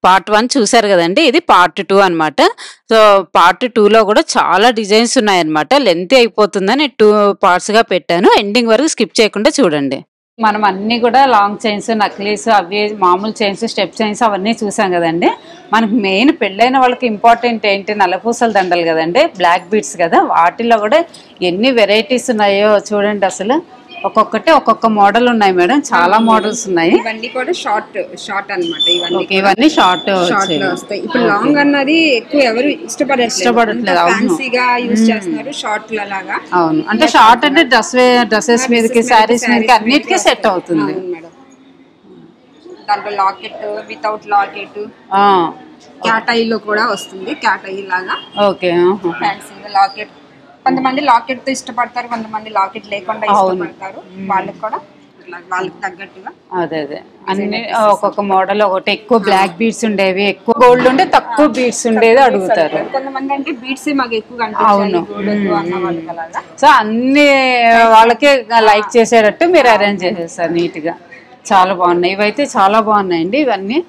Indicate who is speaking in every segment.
Speaker 1: Part 1 చూసారు కదండి, ఇది పార్ట్ 2 అన్నమాట. సో పార్ట్ 2లో కూడా చాలా డిజైన్స్ ఉన్నాయన్నమాట. లెంత్ అయిపోతుందని 2 పార్ట్స్ గా పెట్టాను. ఎండింగ్ వరకు స్కిప్ చేయకుండా చూడండి. మనం అన్ని కూడా లాంగ్ చైన్స్, నక్లీస్, అవి మామూలు చైన్స్, స్టెప్ చైన్స్ అవన్నీ చూసాం కదండి. మనకి మెయిన్ పెళ్ళైన వాళ్ళకి ఇంపార్టెంట్ ఏంటి, నల్లపూసల దండలు కదండి, బ్లాక్ బీడ్స్ కదా. వాటిల్లో కూడా ఎన్ని వెరైటీస్ ఉన్నాయో చూడండి. అసలు ఒక్కొక్కటి ఒక్కొక్క మోడల్ ఉన్నాయి మేడం, చాలా మోడల్స్ ఉన్నాయి.
Speaker 2: ఇవన్నీ కూడా షార్ట్ అన్నమాట.
Speaker 1: ఇవన్నీ షార్ట్
Speaker 2: వస్తాయి. ఇప్పుడు లాంగ్ అన్నది ఎక్కువ ఎవరు ఇష్టపడట్లేదు, ఫ్యాన్సీగా యూజ్ చేస్తున్నారు షార్ట్ లాగా.
Speaker 1: అవును, అంటే షార్ట్ అంటే డ్రెస్సెస్ మీదకి, శారీస్ మీదకి అన్నిటికీ సెట్ అవుతుంది
Speaker 2: మేడం. దాంట్లో locket, without locket, cat eye లో కూడా వస్తుంది, క్యాట్ ఐ లాగా.
Speaker 1: ఓకే,
Speaker 2: ఫ్యాన్సీగా లాకెట్. కొంతమంది లాకెట్ తో ఇష్టపడతారు, కొంతమంది లాకెట్ లేకుండా ఇష్టపడతారు. వాళ్ళకి కూడా వాళ్ళకి తగ్గట్టుగా
Speaker 1: అదే అన్ని ఒక్కొక్క మోడల్. ఒకటి ఎక్కువ బ్లాక్ బీడ్స్ ఉండేవి, ఎక్కువ గోల్డ్ ఉంటే తక్కువ బీడ్స్ ఉండేది అడుగుతారు.
Speaker 2: కొంతమంది అంటే బీడ్స్ మాకు ఎక్కువ అన్న వాళ్ళకి అలాగా.
Speaker 1: సో అన్ని వాళ్ళకే లైక్ చేసేటట్టు మీరు అరేంజ్ చేసేస్తారు నీట్ గా. చాలా బాగున్నాయి, ఇవైతే చాలా బాగున్నాయండి ఇవన్నీ.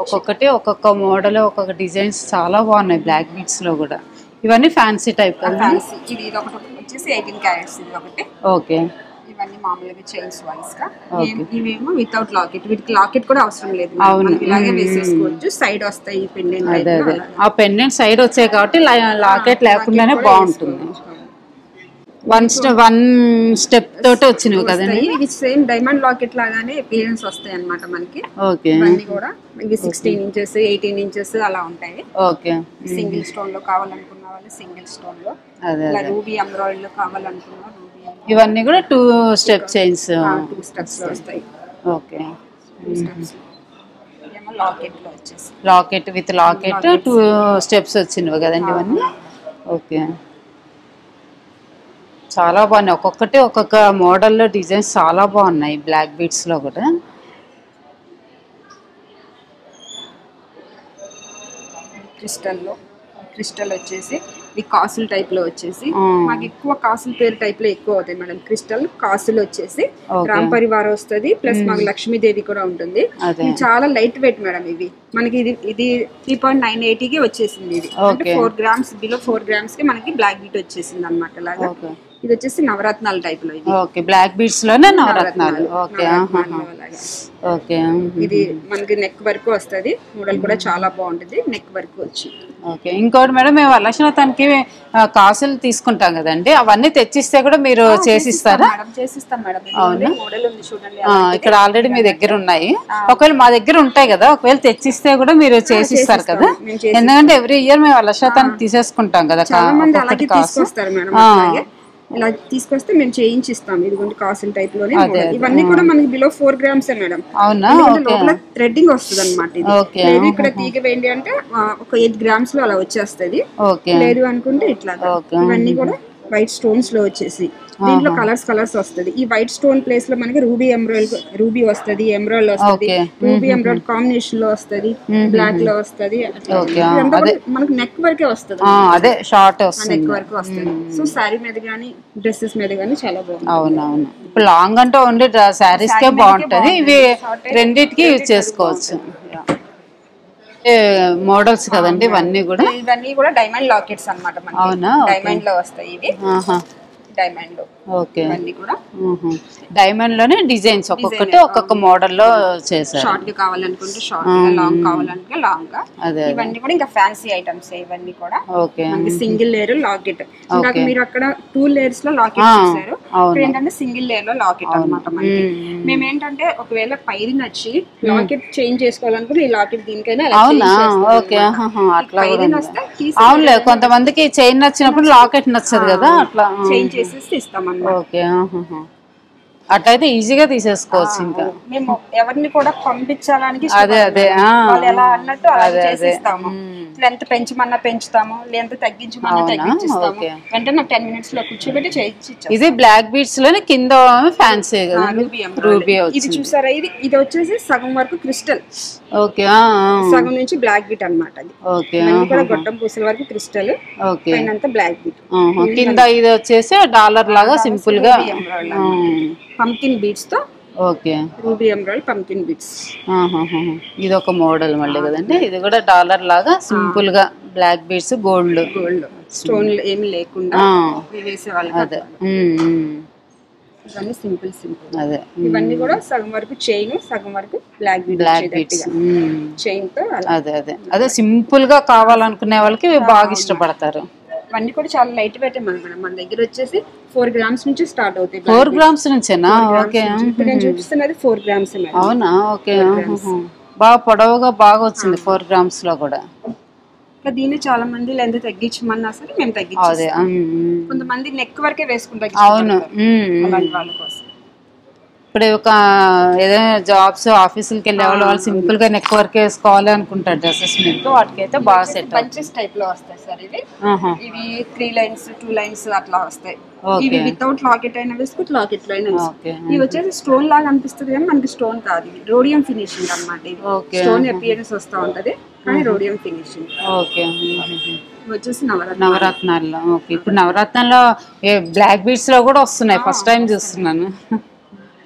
Speaker 1: ఒక్కొక్కటి ఒక్కొక్క మోడల్, ఒక్కొక్క డిజైన్స్ చాలా బాగున్నాయి బ్లాక్ బీడ్స్ లో కూడా. ఇవన్నీ ఫ్యాన్సీ టైప్ కదా.
Speaker 2: ఇది ఒకటి వచ్చేసి 18 క్యారెట్స్, ఇది ఒకటి.
Speaker 1: ఓకే,
Speaker 2: ఇవన్నీ మామూలుగా చైన్స్ వైస్ గా. ఇవేమో వితౌట్ లాకెట్, వీటికి లాకెట్ కూడా అవసరం లేదు, ఇలాగే వేసేసుకోవచ్చు. సైడ్ వస్తాయి పెండెంట్.
Speaker 1: ఆ పెండెంట్ సైడ్ వచ్చాయి కాబట్టి లాకెట్ లేకుండానే బాగుంటుంది. వన్ స్టెప్ తోటి వచ్చినవి కదండి.
Speaker 2: ఇవి సేమ్ డైమండ్ లాకెట్ లాగానే అపియరెన్స్ వస్తాయి అన్నమాట మనకి.
Speaker 1: ఓకే,
Speaker 2: ఇవన్నీ కూడా ఇవి 16 ఇంచెస్, 18 ఇంచెస్ అలా ఉంటాయి.
Speaker 1: ఓకే,
Speaker 2: సింగిల్ స్టోన్ లో కావాలనుకున్న వాళ్ళు సింగిల్ స్టోన్ లో, ఇలా రూబీ ఎంబ్రాయిడరీ లో కావాలనుకున్న రూబీ.
Speaker 1: ఇవన్నీ కూడా 2 స్టెప్ చైన్స్,
Speaker 2: 2 స్టెప్స్ లో వస్తాయి.
Speaker 1: Okay,
Speaker 2: 2 steps. ఏమో లాకెట్ లో వచ్చేసి
Speaker 1: లాకెట్ విత్ లాకెట్ 2 స్టెప్స్ వచ్చినవి కదండి ఇవన్నీ. ఓకే, చాలా బాగున్నాయి. ఒక్కొక్కటి ఒక్కొక్క మోడల్లో డిజైన్స్ చాలా బాగున్నాయి బ్లాక్ బీడ్స్ లో కూడా.
Speaker 2: క్రిస్టల్ వచ్చేసి ఇది కాసుల టైప్ లో వచ్చేసి మాకు ఎక్కువ కాసుల పేరు టైప్ లో ఎక్కువ అవుతాయి మేడం. క్రిస్టల్ కాసులు వచ్చేసి రామ్ పరివార్ వస్తుంది, ప్లస్ మాకు లక్ష్మీదేవి కూడా ఉంటుంది. ఇవి చాలా లైట్ వెయిట్ మేడం. ఇవి మనకి ఇది 3.980 కి వచ్చేసింది. ఇది 4 గ్రామ్స్, బిలో 4 గ్రామ్స్ కి మనకి బ్లాక్ బీట్ వచ్చేసింది అనమాట. అలాగా ఇది వచ్చేసి నవరత్నాల టైప్ లో.
Speaker 1: ఓకే, బ్లాక్ బీడ్స్ లోనే నవరత్నాలు. Okay, okay.
Speaker 2: ఇది మనకి నెక్ వరకు వస్తుంది. మోడల్ కూడా చాలా బాగుంటుంది, నెక్ వరకు వచ్చి.
Speaker 1: ఓకే, ఇంకోటి మేడం, మేము వరలక్ష్మీవ్రతానికి కాసులు తీసుకుంటాం కదండి, అవన్నీ తెచ్చిస్తే కూడా మీరు చేసిస్తారా?
Speaker 2: చేసిస్తాం మేడం. మోడల్ ఉంది చూడండి,
Speaker 1: ఇక్కడ ఆల్రెడీ మీ దగ్గర ఉన్నాయి. ఒకవేళ మా దగ్గర ఉంటాయి కదా, ఒకవేళ తెచ్చిస్తే కూడా మీరు చేసిస్తారు కదా? ఎందుకంటే ఎవ్రీ ఇయర్ మేము వరలక్ష్మీవ్రతానికి తీసేసుకుంటాం కదా.
Speaker 2: చాలా మంది అలాగే తీసుకొస్తారు మేడం. ఇలా తీసుకొస్తే మేము చేయించిస్తాం. ఇదిగోండి కాసుల టైప్ లోనే. ఇవన్నీ కూడా మనకి బిలో 4 గ్రామ్స్ మేడం. లోపల థ్రెడ్డింగ్ వస్తుంది అనమాట. లేదు ఇక్కడ తీగ వేయండి అంటే ఒక 8 గ్రామ్స్ లో అలా వచ్చేస్తుంది. లేదు అనుకుంటే ఇట్లా. ఇవన్నీ కూడా వైట్ స్టోన్స్ లో వచ్చేసి దీంట్లో కలర్స్ వస్తుంది. ఈ వైట్ స్టోన్ ప్లేస్ లో మనకి రూబీ వస్తుంది, ఎమరాల్డ్ వస్తుంది, రూబీ ఎమరాల్డ్ కాంబినేషన్ లో వస్తుంది, బ్లాక్ లో వస్తుంది. మనకి నెక్ వరకే వస్తుంది,
Speaker 1: అదే షార్ట్
Speaker 2: నెక్ వరకు వస్తుంది. సో సారీ మీద గానీ డ్రెస్సెస్ మీద గానీ చాలా బాగుంది.
Speaker 1: అవునవును, ఇప్పుడు లాంగ్ అంటే ఓన్లీ శారీస్ కే బాగుంటది. ఇవి రెండింటికి యూజ్ చేసుకోవచ్చు. మోడల్స్ కదండి ఇవన్నీ కూడా.
Speaker 2: ఇవన్నీ కూడా డైమండ్ లాకెట్స్ అన్నమాట.
Speaker 1: అవునా,
Speaker 2: డైమండ్ లో వస్తాయి ఇవి. డైమండ్ లో.
Speaker 1: ఓకే,
Speaker 2: ఇవన్నీ కూడా
Speaker 1: డైమండ్ లోనే డిజైన్స్ ఒక్కొక్కటి ఒక్కొక్క మోడల్ లో చేశారు.
Speaker 2: షార్ట్ గా కావాలనుకుంటే షార్ట్ గా, లాంగ్ కావాలనుకుంటే లాంగ్ గా. ఇవన్నీ కూడా ఇంకా ఫ్యాన్సీ ఐటమ్స్ ఇవన్నీ కూడా.
Speaker 1: Okay,
Speaker 2: single layer locket. ఇందాక మీరు అక్కడ 2 లేయర్స్ లో లాకెట్ చూసారు, ఇక్కడ ఏంటంటే సింగిల్ లేయర్ లో లాకెట్ అన్నమాట. మనకి మేము ఏంటంటే ఒకవేళ పైది నచ్చి లాకెట్ చేంజ్ చేసుకోవాలనుకుంటే ఈ లాకెట్ దీనికైనా
Speaker 1: అవునులే. కొంతమందికి చైన్ నచ్చినప్పుడు లాకెట్ నచ్చదు కదా, అట్లా
Speaker 2: చేంజ్ చేసేసి ఇస్తామన్నమాట.
Speaker 1: ఓకే, అట్లయితే ఈజీగా తీసేసుకోవచ్చు ఇంకా
Speaker 2: మేము ఎవరిని కూడా పంపించాలని
Speaker 1: అదే అదే
Speaker 2: వాళ్ళు ఎలా అన్నట్టు అలా చేసిస్తాము లెంత్ పెంచమన్నా పెంచుతాము లెంత్ తగ్గించమన్నా తగ్గించిస్తాము వెంటనే నాకు 10 minutes లో కూర్చోబెట్టి చేయించి
Speaker 1: ఇది బ్లాక్ బీడ్స్ లోనే కింద ఫ్యాన్సీ రూబీ
Speaker 2: ఇది చూసారా ఇది వచ్చేసి సగం వరకు క్రిస్టల్
Speaker 1: ఓకే
Speaker 2: సగం నుంచి బ్లాక్ బీట్ అన్నమాట అది
Speaker 1: ఓకే
Speaker 2: ఇవన్నీ కూడా గొట్టం పూసల వరకు క్రిస్టల్
Speaker 1: ఓకే
Speaker 2: పైనంతా బ్లాక్ బీట్
Speaker 1: కింద ఇది వచ్చేసి డాలర్ లాగా సింపుల్ గా
Speaker 2: పంకిన్ బీడ్స్ తో
Speaker 1: okay
Speaker 2: ruby emerald pumpkin beads
Speaker 1: ఇది ఒక మోడల్ మళ్ళీ కదండి ఇది కూడా డాలర్ లాగా సింపుల్ గా బ్లాక్ బీడ్స్ గోల్డ్
Speaker 2: స్టోన్ ఏమి లేకుండా వేసేవాళ్ళు
Speaker 1: అదే
Speaker 2: ఇవన్నీ సింపుల్ అదే ఇవన్నీ కూడా సగం వరకు చైన్ సగం వరకు బ్లాక్ బీడ్స్ చైన్ తో
Speaker 1: అదే అదే అదే సింపుల్ గా కావాలనుకునే వాళ్ళకి బాగా ఇష్టపడతారు
Speaker 2: ఇవన్నీ కూడా చాలా లైట్ వెయిట్ మన దగ్గర వచ్చేసి 4 grams నుంచి స్టార్ట్ అవుతాయి
Speaker 1: 4 grams నుంచేనా ఓకే
Speaker 2: ఇప్పుడు నేను చూపిస్తున్నది 4 grams
Speaker 1: అవునా ఓకే బాగా పొడవుగా బాగా వచ్చింది 4 grams లో కూడా
Speaker 2: దీన్ని చాలా మంది లెంత్ తగ్గించమన్నా సరే మేము తగ్గించాం కొంతమంది నెక్ వరకే వేసుకుంటారు
Speaker 1: అవును
Speaker 2: అలాంటి వాళ్ళ కోసం
Speaker 1: ఇప్పుడు ఒక ఏదైనా జాబ్స్ ఆఫీసులకి వెళ్ళే వాళ్ళు సింపుల్ గా నెక్ వర్క్ వేసుకోవాలి అనుకుంటారు డ్రెస్సెస్ మీద వాటికైతే బాగా సెట్
Speaker 2: బంచెస్ టైప్ లో వస్తాయి సార్ ఇవి 3 lines 2 lines అట్లా వస్తాయి ఇవి వితౌట్ లాకెట్ అయినా వేసుకోవచ్చు లాకెట్ లో అయినా ఇవి వచ్చేసి స్టోన్ లాగా అనిపిస్తుంది కానీ మనకి స్టోన్ కాదు ఇది రోడియం ఫినిషింగ్ అన్నమాట ఇది స్టోన్ అపియరెన్స్ వస్తా ఉంటది కానీ రోడియం ఫినిషింగ్
Speaker 1: ఓకే
Speaker 2: వచ్చేసి
Speaker 1: నవరత్నాల్లో ఓకే ఇప్పుడు నవరత్నాల్లో బ్లాక్ బీడ్స్ లో కూడా వస్తున్నాయి ఫస్ట్ టైం చూస్తున్నాను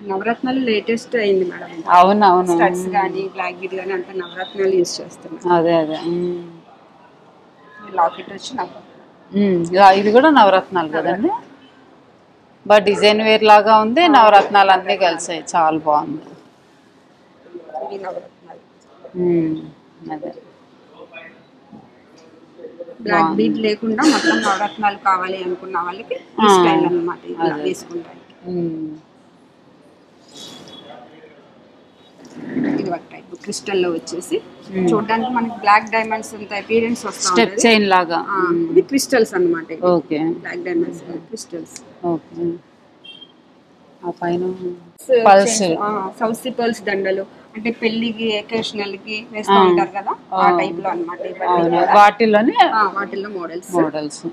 Speaker 2: నవరత్నాలు లేటెస్ట్ అయింది మేడం
Speaker 1: అవునవును
Speaker 2: స్టడ్స్ కానీ బ్లాక్ బీడ్ కానీ అంతా నవరత్నాలు యూజ్ చేస్తున్నాం
Speaker 1: అదే అదే
Speaker 2: లాకెట్ వచ్చి
Speaker 1: ఇది కూడా నవరత్నాలు కదండి బాగా డిజైన్ వేర్ లాగా ఉంది నవరత్నాలు అన్నీ కలిసాయి చాలా బాగుంది అదే
Speaker 2: బ్లాక్ బీడ్ లేకుండా మొత్తం నవరత్నాలు కావాలి అనుకున్న వాళ్ళకి ఈ స్టైల్ అన్నమాట ఇలా వేసుకుంటారు ఇది ఒక టైప్ క్రిస్టల్ లో వచ్చేసి చూడడానికి మనకి బ్లాక్ డైమండ్స్ అంత అపియరెన్స్ వస్తుంది
Speaker 1: స్టెప్ చైన్ లాగా
Speaker 2: ఇది క్రిస్టల్స్ అన్నమాట
Speaker 1: okay
Speaker 2: black diamonds crystals
Speaker 1: okay ఆ పైన పల్స్
Speaker 2: సౌత్ సీ పర్ల్స్ దండలు అంటే పెళ్లికి అకేషనల్ కి వేస్తూ ఉంటారు కదా ఆ టైప్ లో అన్నమాట వాటిల్లో మోడల్స్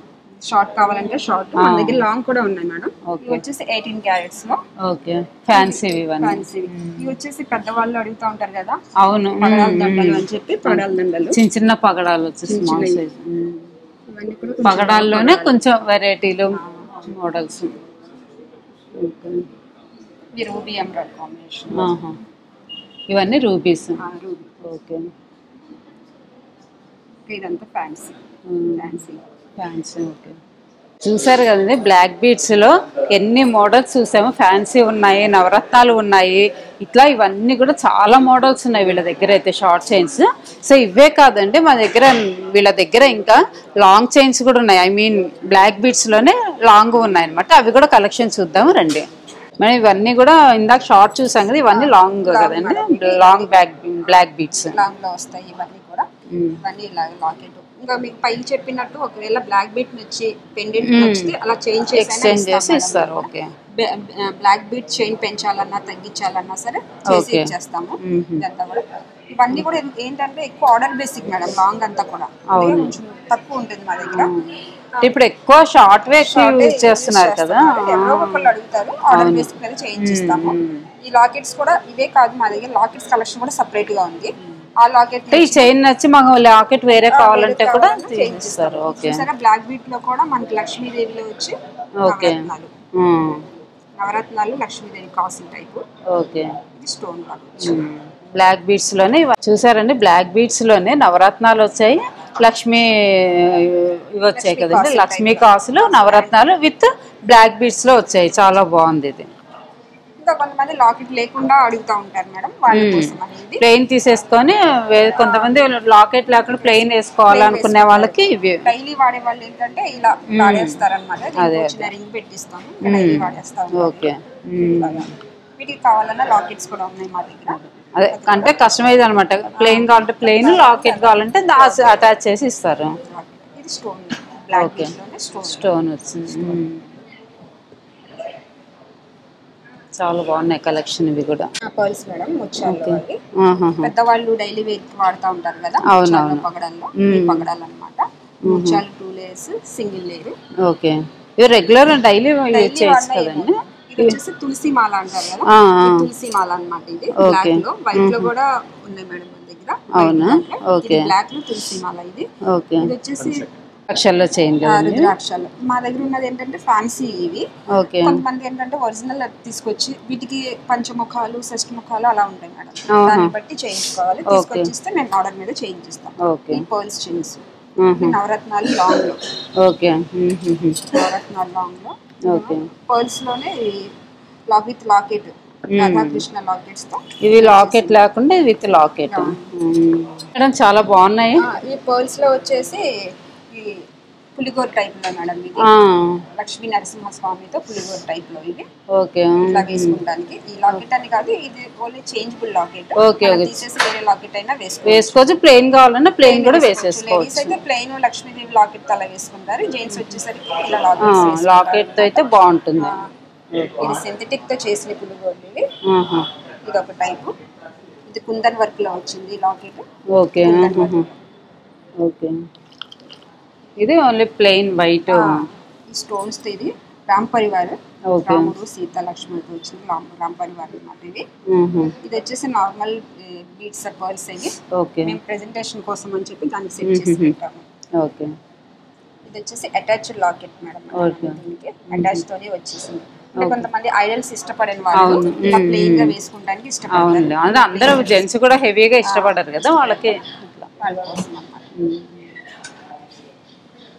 Speaker 2: షార్ట్ కావాలంటే షార్ట్ మన దగ్గర లాంగ్ కూడా ఉన్నాయి మేడం ఇవి వచ్చేసి 18 carats లో
Speaker 1: ఓకే ఫ్యాన్సీ
Speaker 2: ఇవి వచ్చేసి పెద్దవాళ్ళు అడుగుతూ ఉంటారు కదా
Speaker 1: అవును
Speaker 2: పగడాల దండలు అని చెప్పి పగడాల దండలు
Speaker 1: చిన్న చిన్న పగడాలు వచ్చేసి స్మాల్ సైజ్
Speaker 2: ఇవన్నీ కూడా
Speaker 1: పగడాల్లోనే కొంచెం వెరైటీలు మోడల్స్
Speaker 2: రూబీ ఎమరాల్డ్ కాంబినేషన్
Speaker 1: ఇవన్నీ రూబీస్ ఓకే
Speaker 2: ఇదంతా ఫ్యాన్సీ
Speaker 1: ఓకే చూసారు కదండి బ్లాక్ బీడ్స్ లో ఎన్ని మోడల్స్ చూసాము ఫ్యాన్సీ ఉన్నాయి నవరత్నాలు ఉన్నాయి ఇట్లా ఇవన్నీ కూడా చాలా మోడల్స్ ఉన్నాయి వీళ్ళ దగ్గర అయితే షార్ట్ చైన్స్ సో ఇవే కాదండి మా దగ్గర వీళ్ళ దగ్గర ఇంకా లాంగ్ చైన్స్ కూడా ఉన్నాయి ఐ మీన్ బ్లాక్ బీడ్స్ లోనే లాంగ్ ఉన్నాయి అనమాట అవి కూడా కలెక్షన్ చూద్దాము రండి మనం ఇవన్నీ కూడా ఇందాక షార్ట్ చూసాం కదా ఇవన్నీ లాంగ్ కదండి లాంగ్ బ్లాక్ బీడ్స్
Speaker 2: లాంగ్ లో వస్తాయి ఇవన్నీ కూడా ఇవన్నీ లాకెట్ ఇంకా మీకు పైన చెప్పినట్టు ఒకవేళ బ్లాక్ బీట్ వచ్చి పెండెంట్ నచ్చితే అలా
Speaker 1: ఎక్స్చేంజ్ చేసి ఇస్తారు ఓకే
Speaker 2: బ్లాక్ బీట్ చైన్ పెంచాలన్నా తగ్గించాలన్నా సరే చేసి ఇచ్చేస్తాము ఇదంతా కూడా ఇవన్నీ కూడా ఏంటంటే ఎక్కువ ఆర్డర్ బేసిక్ మేడం లాంగ్ అంతా కూడా కొంచెం తక్కువ ఉంటుంది మా దగ్గర
Speaker 1: ఇప్పుడు ఎక్కువ షార్ట్ వే యూజ్ చేస్తున్నారు కదా
Speaker 2: ఎవరో ఒకళ్ళు అడుగుతారు ఆర్డర్ బేసిక్ మీద చేయించిస్తాము ఈ లాకెట్స్ కూడా ఇవే కాదు మా దగ్గర లాకెట్స్ కలెక్షన్ కూడా సెపరేట్ గా ఉంది ఆ లాకెట్
Speaker 1: ఈ చైన్ నచ్చి మాకు లాకెట్ వేరే కావాలంటే కూడా చేయించిస్తారు ఓకే
Speaker 2: సరే బ్లాక్ బీట్ లో కూడా మనకి లక్ష్మీదేవిలో వచ్చి
Speaker 1: ఓకే
Speaker 2: నవరత్నాలు లక్ష్మీదేవి కాసుల టైప్
Speaker 1: ఓకే
Speaker 2: ఇది స్టోన్
Speaker 1: బ్లాక్ బీడ్స్ లోనే చూసారండి బ్లాక్ బీడ్స్ లోనే నవరత్నాలు వచ్చాయి లక్ష్మీ ఇవి వచ్చాయి కదండి లక్ష్మీ కాసులు నవరత్నాలు విత్ బ్లాక్ బీడ్స్ లో వచ్చాయి చాలా బాగుంది ఇది
Speaker 2: ఇంకా కొంతమంది లాకెట్ లేకుండా అడుగుతా ఉంటారు మేడం వాళ్ళ కోసం అనేది
Speaker 1: ప్లెయిన్ తీసేసుకొని కొంతమంది లాకెట్ లేకుండా ప్లెయిన్ వేసుకోవాలనుకునే వాళ్ళకి ఇవి
Speaker 2: డైలీ వాడే వాళ్ళు ఏంటంటే ఇలా వాడేస్తారు అనమాట రింగ్ పెట్టిస్తాము డైలీ వాడేస్తాము
Speaker 1: ఓకే
Speaker 2: వీటికి కావాలన్నా లాకెట్స్ కూడా ఉన్నాయి మా దగ్గర
Speaker 1: అదే అంటే కస్టమైజ్ అనమాట ప్లెయిన్ కావాలంటే ప్లెయిన్ లాకెట్ కావాలంటే అటాచ్ చేసి ఇస్తారు
Speaker 2: ఇది స్టోన్ బ్లాక్ స్టోన్
Speaker 1: స్టోన్ వచ్చింది చాలా బాగున్నాయి కలెక్షన్ ఇవి కూడా.
Speaker 2: పర్ల్స్ మేడం ముత్యాలు అవి పెద్దవాళ్ళు డైలీ వేర్ వాడుతూ ఉంటారు కదా పగడాల్లో, ఈ పగడాలు అనమాట. ముత్యాలు 2 లేయర్స్ సింగిల్ లేయర్.
Speaker 1: ఓకే, ఇవి రెగ్యులర్ డైలీ యూజ్ చేయొచ్చు కదండి.
Speaker 2: ఇది వచ్చేసి తులసి మాల అంటారు కదా, తులసి మాల అన్నమాట. ఇది బ్లాక్ లో వైట్ లో కూడా ఉన్నాయి మేడం మన దగ్గర.
Speaker 1: అవునా, ఓకే.
Speaker 2: బ్లాక్ లో తులసి మాల ఇది. ఓకే, ఇది వచ్చేసి
Speaker 1: అక్షరాల్లో చేంజ్
Speaker 2: రుద్రాక్షలు. మా దగ్గర ఉన్నది ఏంటంటే ఫ్యాన్సీ ఇవి. కొంతమంది ఏంటంటే ఒరిజినల్ తీసుకొచ్చి వీటికి పంచముఖాలు షష్ఠముఖాలు అలా ఉంటాయి మేడం, దాన్ని బట్టి చేయించుకోవాలి. తీసుకొచ్చిస్తే మేము ఆర్డర్ మీద చేయించిస్తాం. ఈ పర్ల్స్ చైన్స్ నవరత్నాలు లాంగ్ లో. ఓకే, నవరత్నాలు లాంగ్ లో. ఓకే, పర్ల్స్ లోనే విత్ లాకెట్, రాధాకృష్ణ లాకెట్స్ తో. ఇవి లాకెట్ లేకుండా విత్ లాకెట్ మేడం, చాలా బాగున్నాయి. ఈ పర్ల్స్ లో వచ్చేసి పులిగోర్ టైప్ లో మేడం. ఇది లక్ష్మీ నరసింహస్వామితో పులిగోర్ టైప్ లో ఇది. ఓకే, ఇట్లా వేసుకుంటానికి. ఈ లాకెట్ అని కాదు, ఇది ఓన్లీ చేంజబుల్ లాకెట్. ఓకే, తీసేసి వేరే లాకెట్ అయినా వేసుకోవచ్చు. ప్లెయిన్ కావాలన్నా ప్లెయిన్ కూడా వేసేసుకోవచ్చు. లేడీస్ అయితే ప్లెయిన్ లక్ష్మీదేవి లాకెట్ తో అలా వేసుకుంటారు. జెంట్స్ వచ్చేసరికి ఇలా లాకెట్ తో అయితే బాగుంటుంది. ఇది సింథటిక్ తో చేసిన పులిగోర్లు ఇవి. ఇది ఒక టైప్. ఇది కుందన్ వర్క్ లో వచ్చింది లాకెట్. ఓకే ఓకే, ఇది ఓన్లీ ప్లెయిన్ వైట్. ఈ స్టోన్స్ తో ఇది రామ్ పరివార్, రాముడు సీత లక్ష్మణుడితో వచ్చింది రామ్ పరివార్ అన్నమాట. ఇది ఇది వచ్చేసి నార్మల్ బీడ్స్ పర్ల్స్ ఇవి. మేము ప్రెజెంటేషన్ కోసం అని చెప్పి దానికి సెట్ చేసి పెట్టాము. ఓకే, ఇది వచ్చేసి అటాచ్డ్ లాకెట్ మేడం. దీనికి అటాచ్ తోనే వచ్చేసింది. కొంతమంది ఐడల్స్ ఇష్టపడని వాళ్ళు ఇలా ప్లెయిన్ గా వేసుకుంటానికి ఇష్టపడతారు. అందరూ జెంట్స్ కూడా హెవీగా ఇష్టపడరు కదా, వాళ్ళకి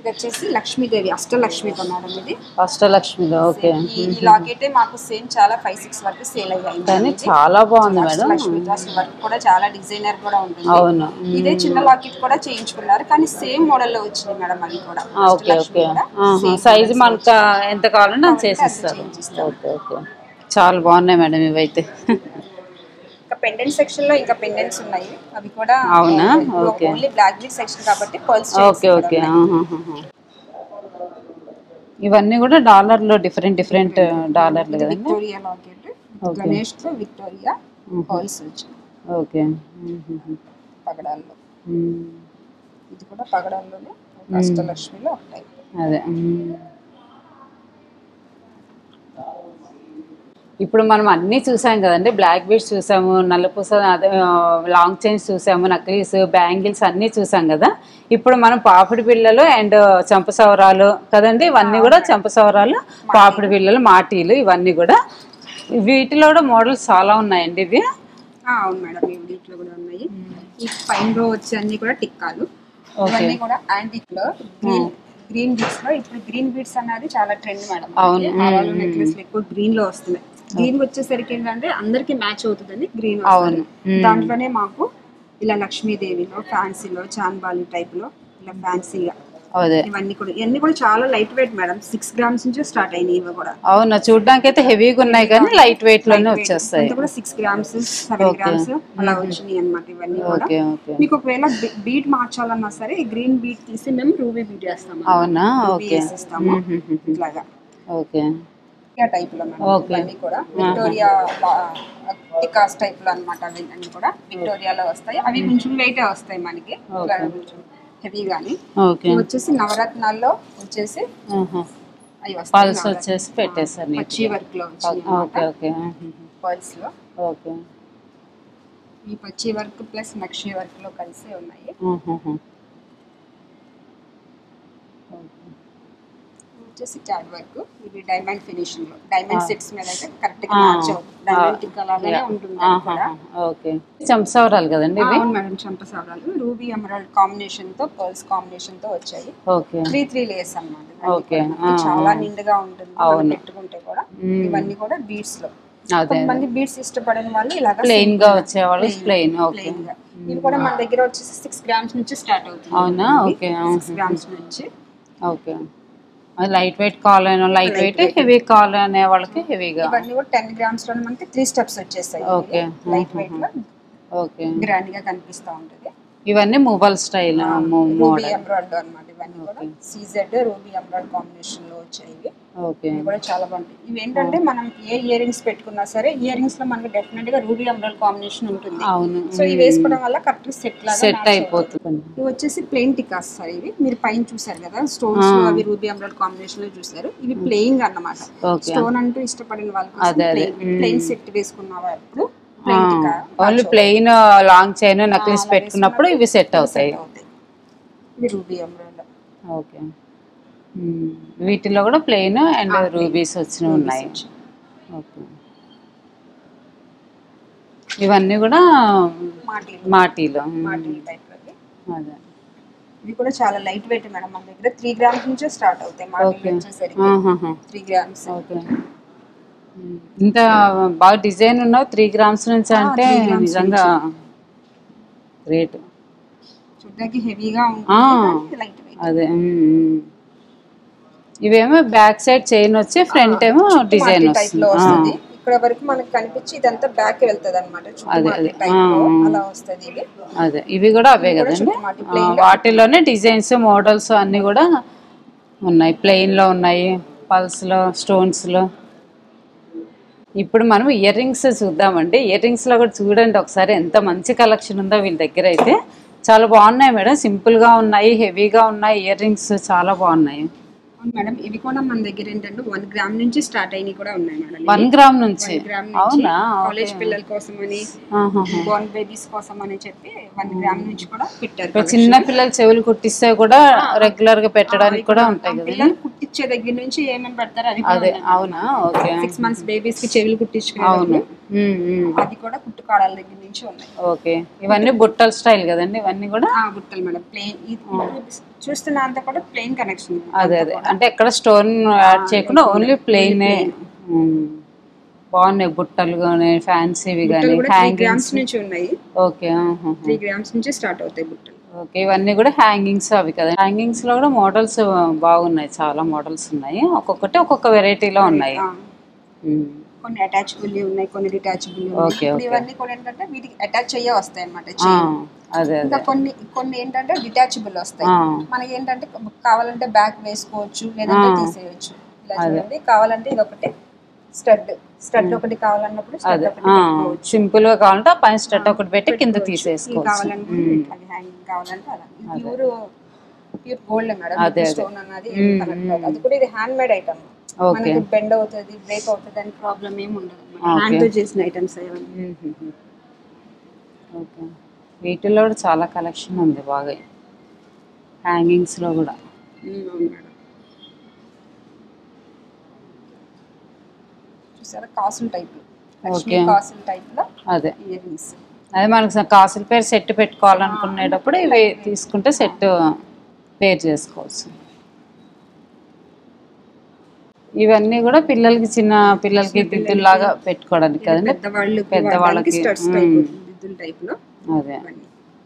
Speaker 2: ఇది వచ్చేసి లక్ష్మీదేవి అష్టలక్ష్మితో మేడం. ఇది అష్టలక్ష్మిలో. ఓకే, ఈ లాకెట్ మాకు సేమ్ చాలా 5-6 వరకు సేల్ అయ్యాయి. కానీ చాలా బాగుంది మేడం. లక్ష్మితో అసలు వర్క్ కూడా చాలా డిజైనర్ కూడా ఉంటుంది. అవును, ఇదే చిన్న లాకెట్ కూడా చేయించుకున్నారు కానీ సేమ్ మోడల్ లో వచ్చింది మేడం. అది కూడా ఓకే ఓకే, సైజ్ మనకు ఎంత కావాలంటే అంత చేసిస్తారు. ఓకే ఓకే, చాలా బాగున్నాయి మేడం ఇవైతే. పెండెంట్ సెక్షన్ లో ఇంకా పెండెంట్స్ ఉన్నాయి, అవి కూడా. అవునా, okay. Only black bead section కాబట్టి పర్ల్స్. ఓకే ఓకే, ఇవన్నీ కూడా డాలర్ లో డిఫరెంట్ డిఫరెంట్ డాలర్లు కదా. విక్టోరియా లాకెట్, గణేష్ తో విక్టోరియా పర్ల్స్ వచ్చాయి. ఓకే, పగడాల్లో. ఇది కూడా పగడాల్లోనే అష్టలక్ష్మిలో ఒక టైప్. అదే, ఇప్పుడు మనం అన్నీ చూసాం కదండి. బ్లాక్ బీడ్స్ చూసాము, నల్లపూస, అదే లాంగ్ చైన్స్ చూసాము, నక్లీస్, బ్యాంగిల్స్ అన్నీ చూసాం కదా. ఇప్పుడు మనం పాపిడి బిళ్ళలు అండ్ చంపసవరాలు కదండి, ఇవన్నీ కూడా చంపసవరాలు, పాపిడి బిళ్ళలు, మాటీలు, ఇవన్నీ కూడా. వీటిలో కూడా మోడల్స్ చాలా ఉన్నాయండి ఇవి. అవును మేడం, వీటిలో కూడా ఉన్నాయి. ఈ పైన రో వచ్చి అన్ని కూడా టిక్కాలు, ఇవన్నీ కూడా యాంటిక్ లో గ్రీన్ బీడ్స్ లో. ఇప్పుడు గ్రీన్ బీడ్స్ అనేది చాలా ట్రెండ్ మేడం. అవును, నెక్లెస్ ఎక్కువ గ్రీన్ లో వస్తున్నాయి. గ్రీన్ వచ్చేసరికి ఏంటంటే అందరికి మ్యాచ్ అవుతుందని గ్రీన్. అవును, దాంట్లోనే మాకు ఇలా లక్ష్మీదేవిలో ఫ్యాన్సీలో చాన్బాలి టైప్ లో ఇలా ఫ్యాన్సీగా ఇవన్నీ కూడా చాలా లైట్ వెయిట్ మేడం. 6 grams నుంచి స్టార్ట్ అయినాయి ఇవి కూడా. అవును, చూడడానికి అయితే హెవీగా ఉన్నాయి కానీ లైట్ వెయిట్ లోనే వచ్చేస్తాయి. 6 grams 7 grams అలా వచ్చినాయి అన్నమాట ఇవన్నీ కూడా. మీకు ఒకవేళ బీట్ మార్చాలన్నా సరే గ్రీన్ బీట్ తీసి మేము రూబీ బీట్ వేస్తాము. అవునా, ఓకే, వేస్తాము ఇట్లాగా. ఓకే, టైప్ లో ఇవన్నీ కూడా విక్టోరియా టికాస్ టైప్ లో అన్నమాట. అవి కూడా విక్టోరియాలో వస్తాయి. అవి కొంచెం వెయిట్ వస్తాయి మనకి, కొంచెం హెవీగాని. వచ్చేసి నవరత్నాల్లో వచ్చేసి అవి వచ్చేసి పెట్టేసారు పచ్చి వర్క్ లో పర్ల్స్ లో. ఓకే, ఈ పచ్చి వర్క్ ప్లస్ నక్షి వర్క్ లో కలిసి ఉన్నాయి. వచ్చేసి క్యాడ్ వర్క్, ఇవి డైమండ్ ఫినిషింగ్ లో, డైమండ్ సెట్స్ మీద అయితే కరెక్ట్ గా మ్యాచ్ అవుతుంది. డైమండ్ టిక్ అలాగే ఉంటుంది కూడా. ఓకే, చంపసవరాలు కదండి ఇవి. అవును మేడం, చంపసవరాలు రూబీ ఎమరాల్డ్ కాంబినేషన్ తో పర్ల్స్ కాంబినేషన్ తో వచ్చాయి. ఓకే, 3 లేయర్స్ అన్నమాట. ఓకే, చాలా నిండుగా ఉంటుంది పెట్టుకుంటే కూడా. ఇవన్నీ కూడా బీడ్స్ లో. కొంతమంది బీడ్స్ ఇష్టపడని వాళ్ళు ఇలాగా ప్లెయిన్ గా వచ్చేవాళ్ళు ప్లెయిన్. ఓకే, ఇవి కూడా మన దగ్గర వచ్చేసి 6 grams నుంచి స్టార్ట్ అవుతుంది. అవునా, ఓకే, 6 grams నుంచి. ఓకే, లైట్ వెయిట్ కావాలనే లైట్ వెయిట్, హెవీ కావాలనే వాళ్ళకి హెవీగా. ఇవన్నీ కూడా 10 grams లో మనకి 3 steps వచ్చేస్తాయి. ఓకే, లైట్ వెయిట్ లో. ఓకే, గ్రాండ్ గా కనిపిస్తూ ఉంటుంది.
Speaker 1: ఇవన్నీ mobile style
Speaker 2: ruby
Speaker 1: model.
Speaker 2: Emerald అన్నమాట. ఇవన్నీ కూడా సీజెడ్ రూబీ ఎమరాల్డ్ కాంబినేషన్ లో వచ్చాయి.
Speaker 1: ఓకే,
Speaker 2: ఇవి కూడా చాలా బాగుంటాయి. ఇవి ఏంటంటే మనం ఏ ఇయర్ రింగ్స్ పెట్టుకున్నా సరే ఇయర్ రింగ్స్ లో మనకి డెఫినెట్ గా రూబీ ఎమరాల్డ్ కాంబినేషన్ ఉంటుంది.
Speaker 1: అవును,
Speaker 2: సో ఇవి వేసుకోవడం వల్ల కరెక్ట్ సెట్
Speaker 1: అయిపోతుంది.
Speaker 2: ఇవి వచ్చేసి ప్లెయిన్ టికాస్ సార్. ఇవి మీరు పైన చూసారు కదా స్టోన్స్ లో అవి రూబీ ఎమరాల్డ్ కాంబినేషన్ లో చూసారు. ఇవి ప్లెయిన్ అన్నమాట. స్టోన్ అంటూ ఇష్టపడిన వాళ్ళకి ప్లెయిన్ సెట్ వేసుకున్నప్పుడు
Speaker 1: only plain long chain necklace పెట్టుకున్నప్పుడు ఇవి సెట్ అవుతాయి.
Speaker 2: ఇవి రూబీ ఎమరాల్డ్.
Speaker 1: ఓకే, వీటిలో కూడా ప్లెయిన్ అండ్ రూబీస్ వచ్చినవి ఉన్నాయి. ఓకే, ఇవన్నీ కూడా మాటీలో
Speaker 2: టైప్. అదే ఇవి కూడా చాలా లైట్ వెయిట్ మేడం. మన దగ్గర 3 grams నుంచే స్టార్ట్ అవుతాయి మాటీలు వచ్చేసరికి. 3 grams.
Speaker 1: ఓకే, ఇంత బాగా డిజైన్ ఉన్నావు 3 grams నుంచి అంటే నిజంగా గ్రేట్.
Speaker 2: చూడడానికి హెవీగా ఉంటుంది, లైట్ వెయిట్.
Speaker 1: అదే ఇవేమో బ్యాక్ సైడ్ చైన్ వచ్చి ఫ్రంట్ ఏమో డిజైన్ వస్తుంది.
Speaker 2: ఇక్కడ వరకు మనకు కనిపించి ఇదంతా బ్యాక్ వెళ్తది అన్నమాట. అలా వస్తది ఇది.
Speaker 1: అదే ఇవి కూడా అవే కదండి. వాటిలోనే డిజైన్స్ మోడల్స్ అన్ని కూడా ఉన్నాయి. ప్లెయిన్ లో ఉన్నాయి, పల్స్ లో, స్టోన్స్ లో. ఇప్పుడు మనం ఇయర్ రింగ్స్ చూద్దామండి. ఇయర్ రింగ్స్ లో కూడా చూడండి ఒకసారి ఎంత మంచి కలెక్షన్ ఉందో వీళ్ళ దగ్గర అయితే. చాలా బాగున్నాయి మేడం, సింపుల్ గా ఉన్నాయి, హెవీగా ఉన్నాయి. ఇయర్ రింగ్స్ చాలా బాగున్నాయి
Speaker 2: మేడం. ఇవి కూడా మన దగ్గర ఏంటంటే 1 gram నుంచి స్టార్ట్ అయినవి కూడా ఉన్నాయి మేడం.
Speaker 1: 1 gram నుంచి. అవునా?
Speaker 2: కాలేజ్ పిల్లల కోసం అని, బోర్న్ బేబీస్ కోసం అని చెప్పి 1 gram నుంచి కూడా పెట్టారు.
Speaker 1: చిన్న పిల్లలు చెవులు కుట్టిస్తే కూడా రెగ్యులర్ గా పెట్టడానికి కూడా ఉంటాయి కదా.
Speaker 2: పిల్లలు కుట్టించే దగ్గర నుంచి ఏమేమి పెడతారు అది.
Speaker 1: అదే అవునా? ఓకే,
Speaker 2: 6 months బేబీస్ కి చెవులు కుట్టించుకునే అది కూడా కుట్టుకాడాల దగ్గర నుంచి ఉన్నాయి.
Speaker 1: ఓకే, ఇవన్నీ బుట్టల స్టైల్ కదండి. ఇవన్నీ కూడా
Speaker 2: బుట్టలు మేడం. ప్లెయిన్ చూస్తున్నా అంతా కూడా ప్లెయిన్ కనెక్షన్.
Speaker 1: అదే అంటే ఎక్కడ స్టోన్ యాడ్ చేయకుండా ఓన్లీ ప్లెయిన్. బాగున్నాయి బుట్టలు కానీ, ఫ్యాన్సీవి కానీ, హ్యాంగింగ్స్
Speaker 2: నుంచి ఉన్నాయి.
Speaker 1: ఓకే,
Speaker 2: 3 grams నుంచి స్టార్ట్ అవుతాయి బుట్టలు.
Speaker 1: ఓకే, ఇవన్నీ కూడా హ్యాంగింగ్స్ అవి కదా. హ్యాంగింగ్స్ లో కూడా మోడల్స్ బాగున్నాయి, చాలా మోడల్స్ ఉన్నాయి. ఒక్కొక్కటి ఒక్కొక్క వెరైటీలో ఉన్నాయి.
Speaker 2: కొన్ని అటాచబుల్ ఉన్నాయి, కొన్ని డిటాచబుల్ ఉన్నాయి. ఇవన్నీ కూడా ఏంటంటే వీటికి అటాచ్ అయ్యే వస్తాయి అన్నమాట. ఇంకా కొన్ని ఏంటంటే డిటాచబుల్ వస్తాయి. మనకి ఏంటంటే కావాలంటే బ్యాక్ వేసుకోవచ్చు, లేదంటే తీసేయచ్చు. ఇలా చూడండి, కావాలంటే ఇది ఒకటి స్టడ్ ఒకటి కావాలన్నప్పుడు
Speaker 1: సింపుల్ గా కావాలంటే పైన స్టడ్ ఒకటి పెట్టి కింద తీసేసుకోవచ్చు.
Speaker 2: కావాలంటే హ్యాంగింగ్ కావాలంటే అలా. Pure gold madam. స్టోన్ అన్నది అది కూడా ఇది హ్యాండ్ మేడ్ ఐటమ్. మనకి బెండ్ అవుతుంది, బ్రేక్ అవుతుంది అని ప్రాబ్లం ఏమి ఉండదు. హ్యాండ్ తో చేసిన ఐటమ్స్ అవన్నీ.
Speaker 1: ఓకే, వీటిలో కూడా చాలా కలెక్షన్ ఉంది బాగా, హ్యాంగింగ్స్ లో కూడా.
Speaker 2: చూసారా కాసుల టైప్. కాసుల టైప్ లో
Speaker 1: అదే అదే మనకు కాసుల పేరు సెట్ పెట్టుకోవాలనుకునేటప్పుడు ఇవి తీసుకుంటే సెట్ పేర్ చేసుకోవచ్చు. ఇవన్నీ కూడా పిల్లలకి, చిన్న పిల్లలకి దిద్దులాగా పెట్టుకోవడానికి కదండి. పెద్దవాళ్ళకి అదే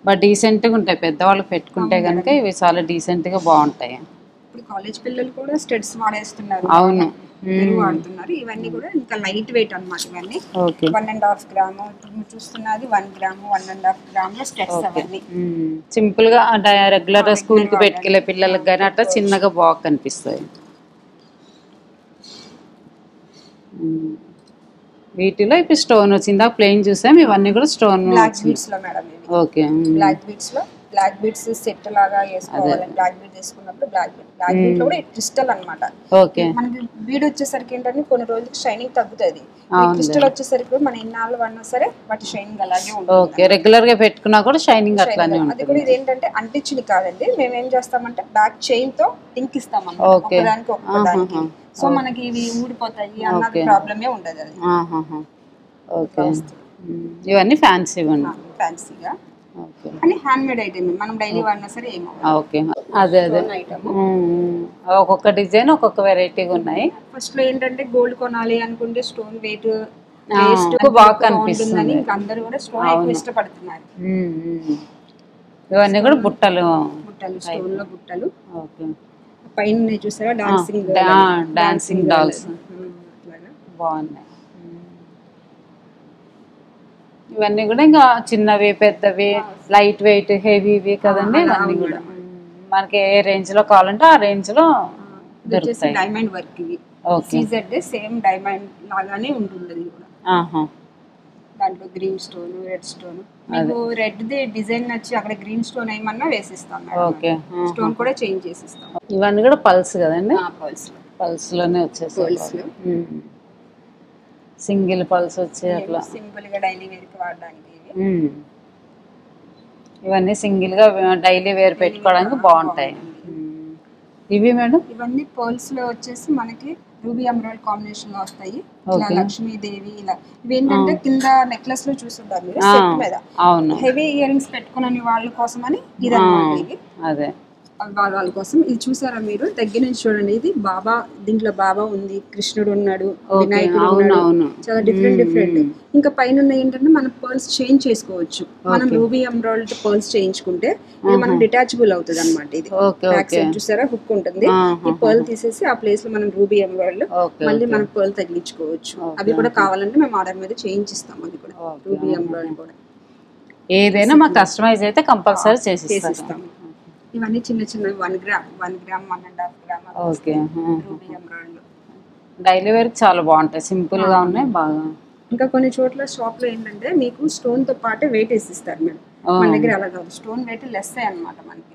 Speaker 1: బట్ డీసెంట్ గా ఉంటాయి. పెద్దవాళ్ళకి పెట్టుకుంటే కనుక ఇవి చాలా డీసెంట్ గా బాగుంటాయి.
Speaker 2: ఇప్పుడు కాలేజ్ పిల్లలు కూడా స్టడ్స్ వాడేస్తున్నారు.
Speaker 1: అవును,
Speaker 2: వాడుతున్నారు. ఇవన్నీ కూడా ఇంకా లైట్ వెయిట్ అన్నమాట. ఇవన్నీ 1.5 grams. చూస్తున్నది 1 gram, 1.5 grams స్టడ్స్ అవన్నీ.
Speaker 1: సింపుల్ గా రెగ్యులర్ స్కూల్ కి పెట్టుకెళ్ళే పిల్లలకి కానీ అట్లా చిన్నగా బాగా కనిపిస్తాయి. వీటిలో ఇప్పుడు స్టోన్ వచ్చిందా, ప్లెయిన్ చూసాం. ఇవన్నీ కూడా స్టోన్.
Speaker 2: బ్లాక్ బీడ్స్ లో మేడం.
Speaker 1: ఓకే,
Speaker 2: బ్లాక్ బీడ్స్ లో బ్లాక్ బీడ్స్ సెట్ లాగా వేసుకోవాలి. బ్లాక్ బీడ్ వేసుకున్నప్పుడు బ్లాక్ బీడ్ లో కూడా క్రిస్టల్ అన్నమాట.
Speaker 1: ఓకే,
Speaker 2: మనకి బీడ్ వచ్చేసరికి ఏంటంటే కొన్ని రోజులకి షైనింగ్ తగ్గుతుంది. క్రిస్టల్ వచ్చేసరికి మన ఇన్నాళ్ళు వాడినా సరే వాటి షైనింగ్ అలాగే ఉంటుంది.
Speaker 1: ఓకే, రెగ్యులర్ గా పెట్టుకున్నా కూడా షైనింగ్ అట్లానే ఉంటుంది.
Speaker 2: అది కూడా ఇది ఏంటంటే అంటించింది కాదండి. మేము ఏం చేస్తామంటే బ్యాక్ చైన్ తో లింక్ ఇస్తాం అన్నమాట, ఒకదానికి ఒక్కదానికి. సో మనకి ఇవి ఊడిపోతాయి అన్నది ప్రాబ్లమే ఉండదు. అది
Speaker 1: ఓకే, ఇవన్నీ ఫ్యాన్సీగా
Speaker 2: అని హ్యాండ్ మేడ్ ఐటమ్. మనం డైలీ వాడినా సరే ఏమో.
Speaker 1: ఓకే, అదే ఒక్కొక్క డిజైన్ ఒక్కొక్క వెరైటీగా ఉన్నాయి.
Speaker 2: ఫస్ట్ లో ఏంటంటే గోల్డ్ కొనాలి అనుకుంటే స్టోన్ వెయిట్
Speaker 1: బాగా కనిపిస్తుంది.
Speaker 2: అందరూ కూడా స్టోన్ ఎక్కువ ఇష్టపడుతున్నారు.
Speaker 1: ఇవన్నీ కూడా బుట్టలు
Speaker 2: స్టోన్ లో బుట్టలు.
Speaker 1: ఓకే,
Speaker 2: పైన చూసారా
Speaker 1: డాన్సింగ్ డాల్స్ బాగున్నాయి. ఇవన్నీ కూడా ఇంకా చిన్నవి పెద్దవి లైట్ వెయిట్ హెవీవి కదండి ఇవన్నీ కూడా మనకి ఏ రేంజ్ లో కావాలంటే ఆ రేంజ్ లో దొరుకుతాయి.
Speaker 2: డైమండ్ వర్క్ ఇవి సీజెడ్ సేమ్ డైమండ్ లాగానే ఉంటుంది అది కూడా. దాంట్లో గ్రీన్ స్టోన్ రెడ్ స్టోన్ మీకు రెడ్ ది డిజైన్ నచ్చి అక్కడ గ్రీన్ స్టోన్ ఏమన్నా వేసిస్తాం. ఓకే స్టోన్ కూడా చేంజ్ చేసిస్తాం.
Speaker 1: ఇవన్నీ కూడా పల్స్ కదండి
Speaker 2: పల్స్
Speaker 1: లోనే వచ్చేసాయి. సింగిల్ పల్స్ వచ్చే అట్లా
Speaker 2: సింపుల్ గా డైలీ వేర్ కి వాడడానికి
Speaker 1: ఇవన్నీ సింగిల్ గా డైలీ వేర్ పెట్టుకోవడానికి బాగుంటాయి. ఇవి మేడం
Speaker 2: ఇవన్నీ పర్ల్స్ లో వచ్చేసి మనకి రూబీ ఎమరాల్డ్ కాంబినేషన్ లో వస్తాయి. ఇలా లక్ష్మీదేవి ఇలా ఇవేంటంటే కింద నెక్లెస్ లో చూసుంటారు మీరు సెట్ మీద హెవీ ఇయర్ రింగ్స్ పెట్టుకునే వాళ్ళ కోసం అని ఇది అన్నమాట. ఇది
Speaker 1: అదే
Speaker 2: వాళ్ళ కోసం ఇది చూసారా మీరు దగ్గర నుంచి చూడండి. ఇది బాబా దీంట్లో బాబా ఉంది, కృష్ణుడు ఉన్నాడు, వినాయకుడు ఉన్నాడు, చాలా డిఫరెంట్ డిఫరెంట్. ఇంకా పైన ఏంటంటే మనం పర్ల్స్ చేంజ్ చేసుకోవచ్చు. మనం రూబీ ఎమరాల్డ్ పర్ల్స్ చేయించుకుంటే ఇది మనం డిటాచబుల్ అవుతుంది అనమాట. ఇది బ్యాక్ సైడ్ చూసారా హుక్ ఉంటుంది. ఈ పర్ల్ తీసేసి ఆ ప్లేస్ లో మనం రూబీ ఎమరాల్డ్ మళ్ళీ మనం పర్ల్ తగిలించుకోవచ్చు. అవి కూడా కావాలంటే మేము ఆర్డర్ మీద చేయించిస్తాం. అది కూడా రూబీ ఎమరాల్డ్ కూడా
Speaker 1: ఏదైనా మా కస్టమైజ్ అయితే కంపల్సరీ చేసిస్తాం.
Speaker 2: ఇవన్నీ చిన్న చిన్న 1 gram 1.5 gram
Speaker 1: okay ruby emerald daily wear చాలా బాగుంటాయి. సింపుల్ గా ఉన్నాయి బాగా.
Speaker 2: ఇంకా కొన్ని చోట్ల షాప్ లో ఏంటంటే మీకు స్టోన్ తో పాటు వెయిట్ వేసిస్తారు మేడం. మన దగ్గర అలా కాదు, స్టోన్ వెయిట్ లెస్ అన్నమాట. మనకి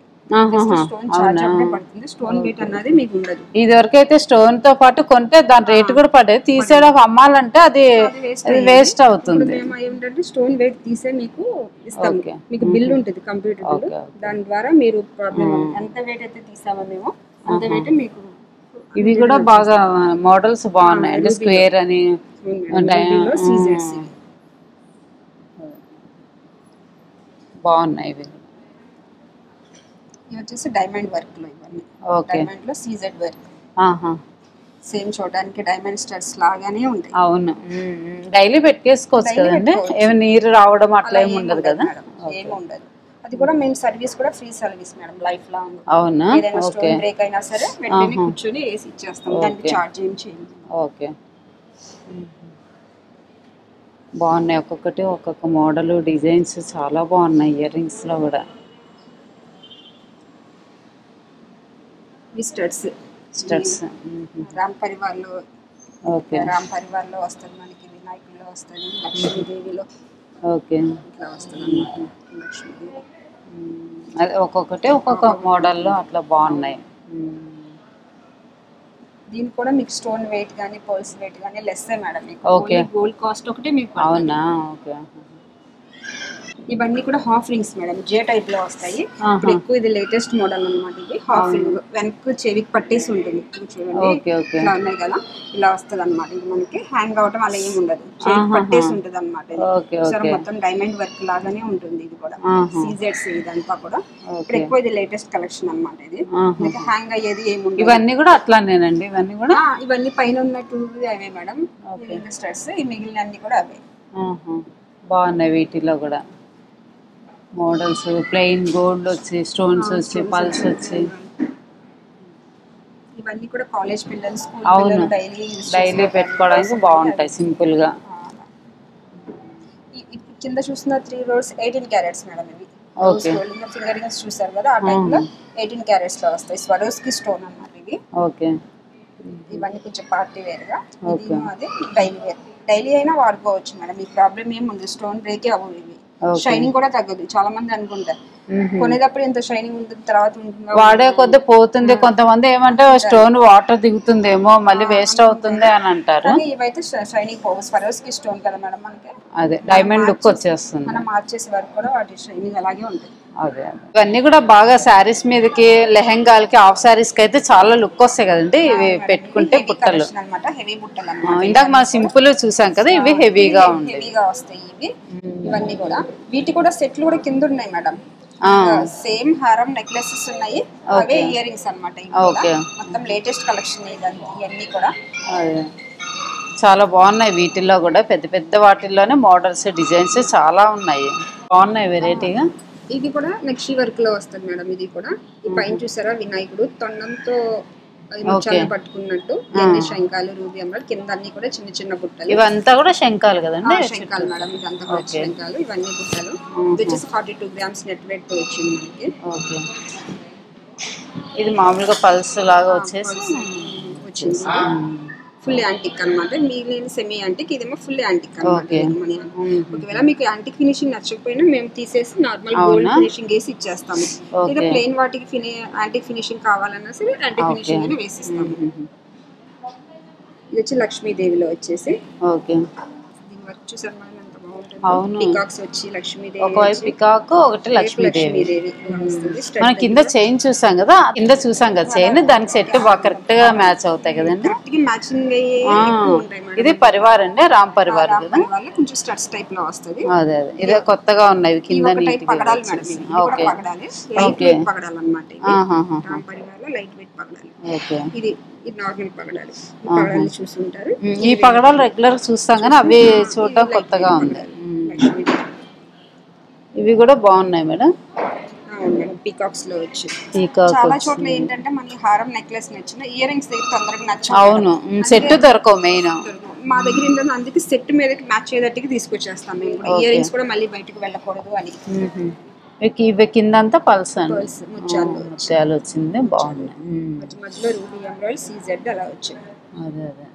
Speaker 2: స్టోన్ చార్జ్ అంటే పడుతుంది, స్టోన్ వెయిట్ అన్నది మీకు ఉండదు.
Speaker 1: ఇది వరకు అయితే స్టోన్ తో పాటు కొంటే దాని రేట్ కూడా పడేది, తీసేయడం అమ్మాలంటే అది వేస్ట్ అవుతుంది.
Speaker 2: మేము ఏంటంటే స్టోన్ వెయిట్ తీసే మీకు ఇస్తాం. మీకు బిల్ ఉంటుంది, కంప్యూటర్ బిల్. దాని ద్వారా మీరు ప్రాబ్లం ఎంత వెయిట్ అయితే తీసామో మేము అంత వెయిట్ మీకు.
Speaker 1: ఇవి కూడా బాగా మోడల్స్ బాగున్నాయి అంటే స్క్వేర్ అని బాగున్నాయి. ఇవి
Speaker 2: వచ్చేసి డైమండ్ వర్క్ లో ఇవన్నీ డైమండ్ లో సీజెడ్ వర్క్. సేమ్ చూడడానికి డైమండ్ స్టడ్స్ లాగానే ఉంటాయి.
Speaker 1: అవును డైలీ పెట్టేసుకోవచ్చు కదండి, ఏమి నీరు రావడం అట్లా ఏమి ఉండదు కదా.
Speaker 2: ఏమి ఉండదు. అది కూడా మేము సర్వీస్ కూడా free service madam, life long.
Speaker 1: అవునా
Speaker 2: ఏదైనా స్టోన్ బ్రేక్ అయినా సరే వెంటనే కూర్చొని వేసి ఇచ్చేస్తాం. దానికి చార్జ్ ఏం చేయండి.
Speaker 1: ఓకే బాగున్నాయి. ఒక్కొక్కటి ఒక్కొక్క మోడల్ డిజైన్స్ చాలా బాగున్నాయి. ఇయర్ రింగ్స్ లో కూడా
Speaker 2: స్టడ్స్ రామ్ పరివార్ లో. ఓకే రామ్ పరివార్ లో వస్తుంది మనకి, వినాయకుల్లో వస్తుంది, లక్ష్మీదేవిలో ఓకే ఇట్లా వస్తుంది అన్నమాట. లక్ష్మీదేవి
Speaker 1: అదే ఒక్కొక్కటి ఒక్కొక్క మోడల్లో అట్లా బాగున్నాయి.
Speaker 2: దీనికి కూడా మీకు స్టోన్ వెయిట్ కానీ పర్ల్స్ వెయిట్ కానీ లెస్ మేడం. గోల్డ్ కాస్ట్ ఒకటి మీకు.
Speaker 1: అవునా ఓకే.
Speaker 2: ఇవన్నీ కూడా హాఫ్ రింగ్స్ మేడం, జే టైప్ లో వస్తాయి. ఇప్పుడు ఎక్కువ ఇది లేటెస్ట్ మోడల్ అన్నమాట. ఇది హాఫ్ రింగ్ వెనక్కి చెవికి పట్టేసి ఉంటుంది. చూడండి ఇలా ఉన్నాయి కదా, ఇలా వస్తుంది అనమాట. ఇది మనకి హ్యాంగ్ అవటం అలా ఏమి ఉండదు, చెవికి పట్టేసి ఉంటుంది అనమాట. ఇది మొత్తం డైమండ్ వర్క్ లాగానే ఉంటుంది. ఇది కూడా సీజెడ్స్ ఇదంతా కూడా ఇప్పుడు ఎక్కువ ఇది లేటెస్ట్ కలెక్షన్ అనమాట. ఇది హ్యాంగ్ అయ్యేది ఏమి ఉండదు.
Speaker 1: ఇవన్నీ కూడా అట్లానేనండి.
Speaker 2: ఇవన్నీ పైన ఉన్నట్టు అవే మేడం స్టడ్స్, ఈ మిగిలిన అన్ని కూడా అవే
Speaker 1: బాగున్నాయి. వీటిలో కూడా మోడల్స్ ప్లెయిన్ గోల్డ్ వచ్చి స్టోన్స్ వచ్చి పల్స్ వచ్చి
Speaker 2: ఇవన్నీ కూడా కాలేజ్ పిల్లలు స్కూల్
Speaker 1: పిల్లలు డైలీ పెట్టుకోవడానికి బాగుంటాయి సింపుల్ గా.
Speaker 2: కింద చూస్తున్న 3 rows 18 క్యారెట్స్ మేడం. ఇవి ఫింగర్ రింగ్స్ చూసారు కదా, ఆ టైప్ లో 18 క్యారెట్స్ లో వస్తాయి. స్వరోస్కి స్టోన్ అన్నమాట ఇది. ఓకే ఇవన్నీ కొంచెం పార్టీ వేర్ గా, ఇది అదే డైలీ వేర్. డైలీ అయినా వాడుకోవచ్చు మేడం, ఈ ప్రాబ్లం ఏమి ఉంది. స్టోన్ బ్రేక్ అవ్వదు. ఇవి షైనింగ్ కూడా తగ్గదు. చాలా మంది అనుకుంటారు కొనేటప్పుడు ఎంత షైనింగ్ ఉంటుంది, తర్వాత
Speaker 1: వాడే కొద్ది పోతుంది. కొంతమంది ఏమంటే స్టోన్ వాటర్ దిగుతుందేమో మళ్ళీ వేస్ట్ అవుతుంది అని అంటారు.
Speaker 2: ఇవైతే షైనింగ్ పోవు. స్వరోస్కి స్టోన్ కదా మేడం, మనకి
Speaker 1: అదే డైమండ్ లుక్ వచ్చేస్తుంది.
Speaker 2: మనం మార్చేసే వరకు కూడా వాటి షైనింగ్ అలాగే ఉంటుంది.
Speaker 1: అదే ఇవన్నీ కూడా బాగా శారీస్ మీదకి, లెహెంగాలకి, హాఫ్ శారీస్ కి అయితే చాలా లుక్ వస్తాయి కదండి. ఇవి పెట్టుకుంటే బుట్టలు
Speaker 2: అన్నమాట, హెవీ బుట్టలు.
Speaker 1: ఇందాక మనం సింపుల్ చూసాం కదా, ఇవి హెవీగా
Speaker 2: వస్తాయి. ఇవి ఇవన్నీ కూడా వీటి కూడా సెట్లు కూడా కింద ఉన్నాయి మేడం. సేమ్ హారం నెక్లెసెస్ ఉన్నాయి, అవే ఇయర్ రింగ్స్ అన్నమాట. మొత్తం లేటెస్ట్ కలెక్షన్ ఇవన్నీ కూడా
Speaker 1: చాలా బాగున్నాయి. వీటిల్లో కూడా పెద్ద పెద్ద వాటిల్లోనే మోడల్స్ డిజైన్స్ చాలా ఉన్నాయి, బాగున్నాయి వెరైటీగా.
Speaker 2: ఇది కూడా నక్షి వర్క్ లో వస్తుంది మేడం. ఇది కూడా ఈ పైన చూసారా వినాయకుడు తొండంతో ముత్యాలను పట్టుకున్నట్టు ఎన్ని శంఖాలు రూబీ ఎమరాల్డ్ కింద అన్ని కూడా చిన్న చిన్న బుట్టలు.
Speaker 1: ఇవంతా కూడా శంఖాలు కదండి?
Speaker 2: శంఖాలు మేడం, ఇదంతా కూడా శంఖాలు, ఇవన్నీ బుట్టలు. ఇది వచ్చేసి 42 grams నెట్ వెయిట్ తో వచ్చింది మనకి.
Speaker 1: ఓకే, ఇది మామూలుగా పల్స్ లాగా వచ్చేసి
Speaker 2: వచ్చింది. ఫుల్ యాంటిక్ అనమాట, మిగిలిన సెమీ యాంటిక్, ఇదేమో ఫుల్ యాంటిక్ అనమాట. ఒకవేళ మీకు యాంటిక్ ఫినిషింగ్ నచ్చకపోయినా మేము తీసేసి నార్మల్ గోల్డ్ ఫినిషింగ్ వేసి ఇచ్చేస్తాము. లేదా ప్లెయిన్ వాటికి యాంటిక్ ఫినిషింగ్ కావాలన్నా సరే యాంటిక్ ఫినిషింగ్ అని వేసిస్తాము. ఇది వచ్చి లక్ష్మీదేవిలో వచ్చేసి దీని వర్క్ చూసారు మనం ఎంత బాగుంటుంది. పికాక్స్ వచ్చి లక్ష్మీదేవి,
Speaker 1: ఒకవైపు పికాక్ ఒకటి లక్ష్మీదేవి. మనం కింద చైన్ చూసాం కదా, కింద చూసాం కదా చైన్, దానికి సెట్ బాగా కరెక్ట్ గా మ్యాచ్ అవుతాయి కదండి.
Speaker 2: మ్యాచింగ్
Speaker 1: ఇది పరివార్ అండి, రామ్ పరివార్ కదా,
Speaker 2: కొంచెం స్టడ్స్ టైప్ లో వస్తుంది.
Speaker 1: అదే అదే, ఇదే కొత్తగా ఉన్నాయి కింద.
Speaker 2: పగడాలి మేడం,
Speaker 1: ఓకే
Speaker 2: ఓకే, పగడాలి అన్నమాట. రామ్ పరివార్ లో లైట్ వెయిట్ పగడాలి.
Speaker 1: ఓకే,
Speaker 2: ఇది నార్మల్ పగడాలి. పగడాలు చూస్తుంటారు,
Speaker 1: ఈ పగడాలు రెగ్యులర్ చూస్తాం కానీ అవి చూడటం కొత్తగా ఉంది. ఇవి కూడా బాగున్నాయి మేడం.
Speaker 2: పీకాక్స్ లో వచ్చి చాలా చోట్ల ఏంటంటే మనకి హారం నెక్లెస్ నచ్చిన ఇయర్ రింగ్స్ దగ్గర తొందరగా నచ్చవు.
Speaker 1: అవును, సెట్ దొరకవు మెయిన్.
Speaker 2: మా దగ్గర ఏంటంటే అందుకే సెట్ మీదకి మ్యాచ్ అయ్యేటట్టుగా తీసుకొచ్చేస్తాం మేము కూడా. ఇయర్ రింగ్స్ కూడా మళ్ళీ బయటకు వెళ్ళకూడదు అని.
Speaker 1: ఇవి కింద అంతా పల్స్ అండి, ముత్యాలు వచ్చింది, బాగున్నాయి.
Speaker 2: మధ్యలో రూబీ ఎమరాల్డ్ CZ అలా వచ్చాయి.
Speaker 1: అదే అదే,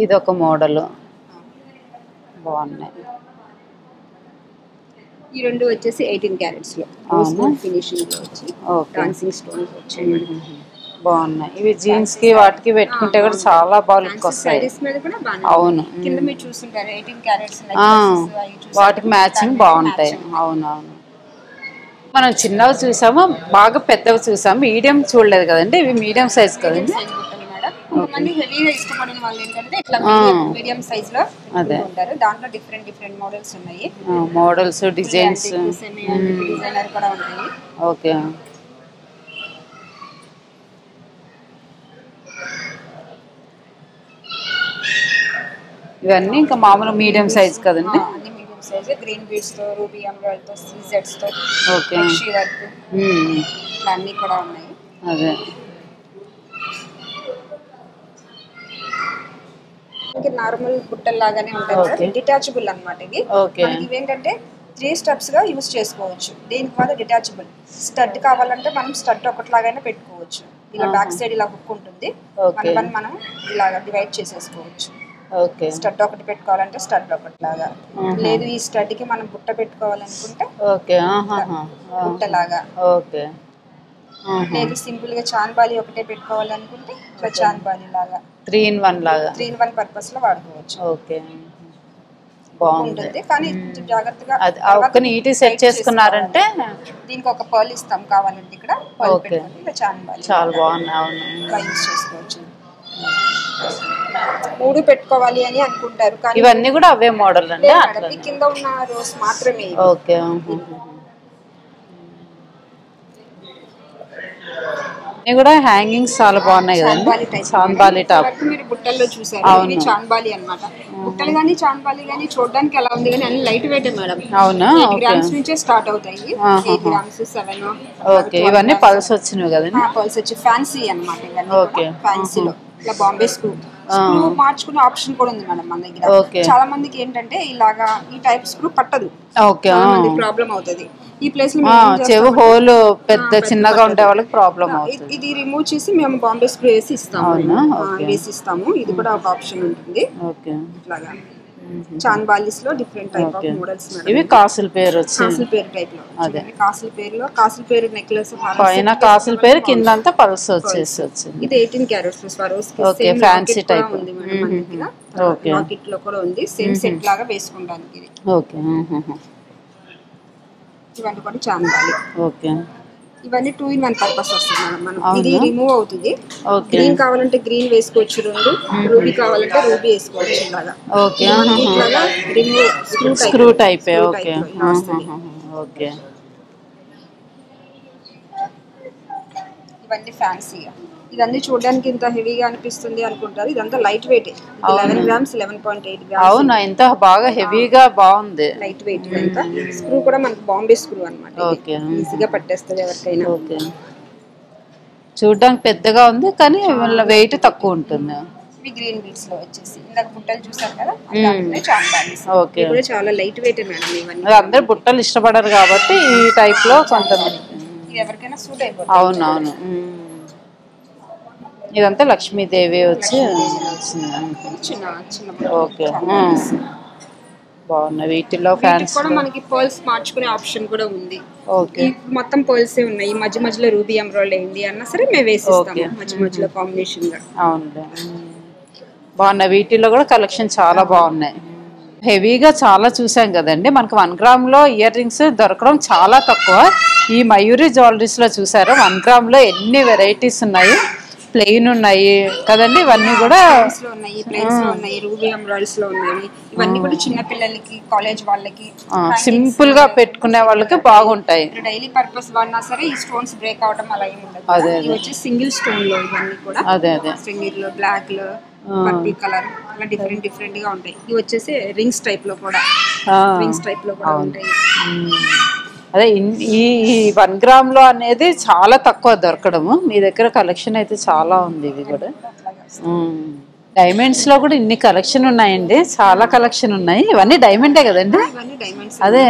Speaker 1: ఇది ఒక మోడల్ బాగున్నాయి.
Speaker 2: ఈ రెండు వచ్చేసి 18 carats లో ఫినిషింగ్ లో వచ్చి డాన్సింగ్ స్టోన్స్ వచ్చాయి.
Speaker 1: బాగున్నాయి. ఇవి జీన్స్ కి వాటికి పెట్టుకుంటే కూడా చాలా బాగా లుక్ వస్తాయి. అవును,
Speaker 2: కింద మీరు చూస్తుంటారు 18 carats
Speaker 1: వాటికి మ్యాచింగ్ బాగుంటాయి. అవునవును, మనం చిన్నవి చూసాము, బాగా పెద్దవి చూసాము, మీడియం చూడలేదు కదండి. ఇవి మీడియం సైజ్ కదండి.
Speaker 2: కొంతమంది హెవీగా ఇష్టపడిన వాళ్ళు ఏంటంటే ఇట్లా మీడియం సైజ్ లో ఉంటారు. దాంట్లో డిఫరెంట్ మోడల్స్ ఉన్నాయి,
Speaker 1: మోడల్స్ డిజైన్స్
Speaker 2: డిజైనర్ కూడా ఉంటాయి.
Speaker 1: ఓకే, ఇవన్నీ ఇంకా మామూలు మీడియం సైజ్ కదండి.
Speaker 2: అన్ని మీడియం సైజ్, గ్రీన్ బీడ్స్ తో, రూబీ ఎమరాల్డ్ తో, CZs తో,
Speaker 1: ఓకే,
Speaker 2: వర్క్ అన్ని కూడా ఉన్నాయి.
Speaker 1: అదే,
Speaker 2: నార్మల్ బుట్టల్ లాగానే ఉంటాయి, డిటాచబుల్ అన్నమాట. ఇది ఇవేంటంటే 3 steps గా యూజ్ చేసుకోవచ్చు. దేనికి వల్ల డిటాచబుల్. స్టడ్ కావాలంటే మనం స్టడ్ ఒకటిలాగైనా పెట్టుకోవచ్చు. ఇలా బ్యాక్ సైడ్ ఇలా హుక్ ఉంటుంది, మనం ఇలాగా డివైడ్ చేసేసుకోవచ్చు. స్టడ్ ఒకటి పెట్టుకోవాలంటే స్టడ్ ఒకటిలాగా, లేదు ఈ స్టడ్ కి మనం బుట్ట పెట్టుకోవాలనుకుంటే బుట్టలాగా, లేదు సింపుల్ గా చాన్బాలి ఒకటే పెట్టుకోవాలనుకుంటే ఇట్లా చాన్బాలి లాగా
Speaker 1: 3-in-1 లాగా
Speaker 2: 3-in-1 పర్పస్ లో వాడుకోవచ్చు.
Speaker 1: ఓకే, బాగుంటుంది.
Speaker 2: కానీ జాగ్రత్తగా
Speaker 1: నీట్ సెట్ చేసుకున్నారంటే
Speaker 2: దీనికి ఒక పర్ల్ ఇస్తాం కావాలంటే, ఇక్కడ పర్ల్ పెట్టుకొని ఇలా చాన్బాలి
Speaker 1: చాలా బాగున్నాయి,
Speaker 2: యూజ్ చేసుకోవచ్చు. 3 పెట్టుకోవాలి అని అనుకుంటారు కానీ
Speaker 1: ఇవన్నీ కూడా అవే మోడల్ అండి.
Speaker 2: కింద ఉన్న రోస్ మాత్రమే.
Speaker 1: ఓకే, ఇవి కూడా హ్యాంగింగ్స్ చాలా బాగున్నాయి కదండి. చాన్బాలి టాప్
Speaker 2: మీరు బుట్టల్లో చూసారు, ఇది చాన్బాలి అన్నమాట. బుట్టలు గానీ చాన్బాలి గానీ చూడడానికి ఎలా ఉంది కానీ అన్ని లైట్ వెయిట్ మేడం.
Speaker 1: అవునా,
Speaker 2: 8 grams నుంచే స్టార్ట్ అవుతాయి. 8 grams 7.
Speaker 1: ఓకే, ఇవన్నీ పల్స్ వచ్చినవి కదండి.
Speaker 2: పల్స్ వచ్చి ఫ్యాన్సీ అన్నమాట. ఇవన్నీ ఫ్యాన్సీలో ఇట్లా బాంబే స్క్రూ మార్చుకునే ఆప్షన్ కూడా ఉంది మేడం మన దగ్గర. చాలా మందికి ఏంటంటే ఇలాగా ఈ టైప్ స్క్రూ పట్టదు, ప్రాబ్లం అవుతుంది. ఈ ప్లేస్ లో
Speaker 1: చెవు హోల్ పెద్ద చిన్నగా ఉండే వాళ్ళకి ప్రాబ్లం అవుతుంది.
Speaker 2: ఇది రిమూవ్ చేసి మేము బాంబే స్క్రూ వేసి ఇస్తాము. ఇది కూడా ఒక ఆప్షన్ ఉంటుంది. ఇట్లాగా చాన్బాలిస్ లో డిఫరెంట్ టైప్ ఆఫ్ మోడల్స్.
Speaker 1: ఇవి కాసుల పేరు వచ్చి
Speaker 2: కాసుల పేరు టైప్ లో, అదే కాసుల పేరు నెక్లెస్
Speaker 1: పైన కాసుల పేరు, కింద అంతా పల్స్ వచ్చేసి వచ్చింది.
Speaker 2: ఇది 18 carats స్వరోస్కి
Speaker 1: ఫ్యాన్సీ టైప్
Speaker 2: ఉంది మేడం మన దగ్గర. లాకెట్ లో కూడా ఉంది, సేమ్ సెట్ లాగా వేసుకోవడానికి. ఇది
Speaker 1: ఓకే,
Speaker 2: ఇవన్నీ కూడా చాన్బాలి.
Speaker 1: ఓకే,
Speaker 2: ఇవన్నీ 2-in-1 పర్పస్ వస్తుంది మేడం. మనం ఇది రిమూవ్ అవుతుంది. గ్రీన్ కావాలంటే గ్రీన్ వేసుకోవచ్చు, 2. రూబీ కావాలంటే రూబీ వేసుకోవచ్చు. ఇలాగా ఇట్లాగా remove
Speaker 1: screw type. Okay, okay,
Speaker 2: ఇవన్నీ ఫ్యాన్సీగా. ఇవన్నీ చూడడానికి ఇంత హెవీగా అనిపిస్తుంది అనుకుంటారు, ఇదంతా లైట్ వెయిట్. 11 grams 11.8 grams.
Speaker 1: అవునా, ఇంత బాగా హెవీగా బాగుంది,
Speaker 2: లైట్ వెయిట్. ఇదంతా స్క్రూ కూడా మనకి బాంబే స్క్రూ అన్నమాట. ఈజీగా పట్టేస్తుంది ఎవరికైనా.
Speaker 1: చూడడానికి పెద్దగా ఉంది కానీ వెయిట్ తక్కువ ఉంటుంది.
Speaker 2: ఇవి గ్రీన్ బీడ్స్ లో వచ్చేసి ఇందాక బుట్టలు చూసారు కదా, చాంబాలీస్.
Speaker 1: ఓకే,
Speaker 2: కూడా చాలా లైట్ వెయిట్ మేడం ఇవన్నీ.
Speaker 1: అందరు బుట్టలు ఇష్టపడరు కాబట్టి ఈ టైప్ లో కొంతమంది
Speaker 2: ఎవరికైనా సూట్ అయిపోతుంది.
Speaker 1: అవునవును. ఇదంతా లక్ష్మీదేవి వచ్చి ఓకే బాగున్నాయి. వీటిలో ఫ్యాన్స్
Speaker 2: కూడా మనకి పర్ల్స్ మార్చుకునే ఆప్షన్ కూడా ఉంది. ఓకే, మొత్తం పర్ల్సే ఉన్నాయి. మధ్య మధ్యలో రూబీ ఎంబ్రాయిడ్ అయింది అన్నా సరే మేము వేసిస్తాము మధ్య మధ్యలో కాంబినేషన్ గా.
Speaker 1: అవును, బాగున్నాయి. వీటిలో కూడా కలెక్షన్ చాలా బాగున్నాయి. హెవీగా చాలా చూసాం కదండి. మనకు 1 గ్రామ్ లో ఇయర్ రింగ్స్ దొరకడం చాలా తక్కువ. ఈ మయూరి జ్యువెలరీస్ లో చూసారు 1 గ్రామ్ లో ఎన్ని వెరైటీస్ ఉన్నాయి. ప్లెయిన్ ఉన్నాయి కదండి, ఇవన్నీ కూడా
Speaker 2: రూబీ ఎంబ్రాయిడరీస్ లో ఉన్నాయి. ఇవన్నీ కూడా చిన్న పిల్లలకి, కాలేజ్ వాళ్ళకి,
Speaker 1: సింపుల్ గా పెట్టుకునే వాళ్ళకి బాగుంటాయి.
Speaker 2: డైలీ పర్పస్ వాడినా సరే ఈ స్టోన్స్ బ్రేక్ అవడం అలా ఏమి ఉండదు. అదే వచ్చి సింగిల్ స్టోన్ లో ఇవన్నీ కూడా. అదే సింగిల్ లో బ్లాక్ లో పర్పుల్ కలర్ అలా డిఫరెంట్ డిఫరెంట్ గా ఉంటాయి. ఇవి వచ్చేసి రింగ్స్ టైప్ లో కూడా ఉంటాయి.
Speaker 1: అదే ఈ 1 గ్రామ్ లో అనేది చాలా తక్కువ దొరకడము. మీ దగ్గర కలెక్షన్ అయితే చాలా ఉంది. ఇవి కూడా డైమండ్స్ లో కూడా ఇన్ని కలెక్షన్ ఉన్నాయండి, చాలా కలెక్షన్ ఉన్నాయి. ఇవన్నీ డైమండే కదండి? అదే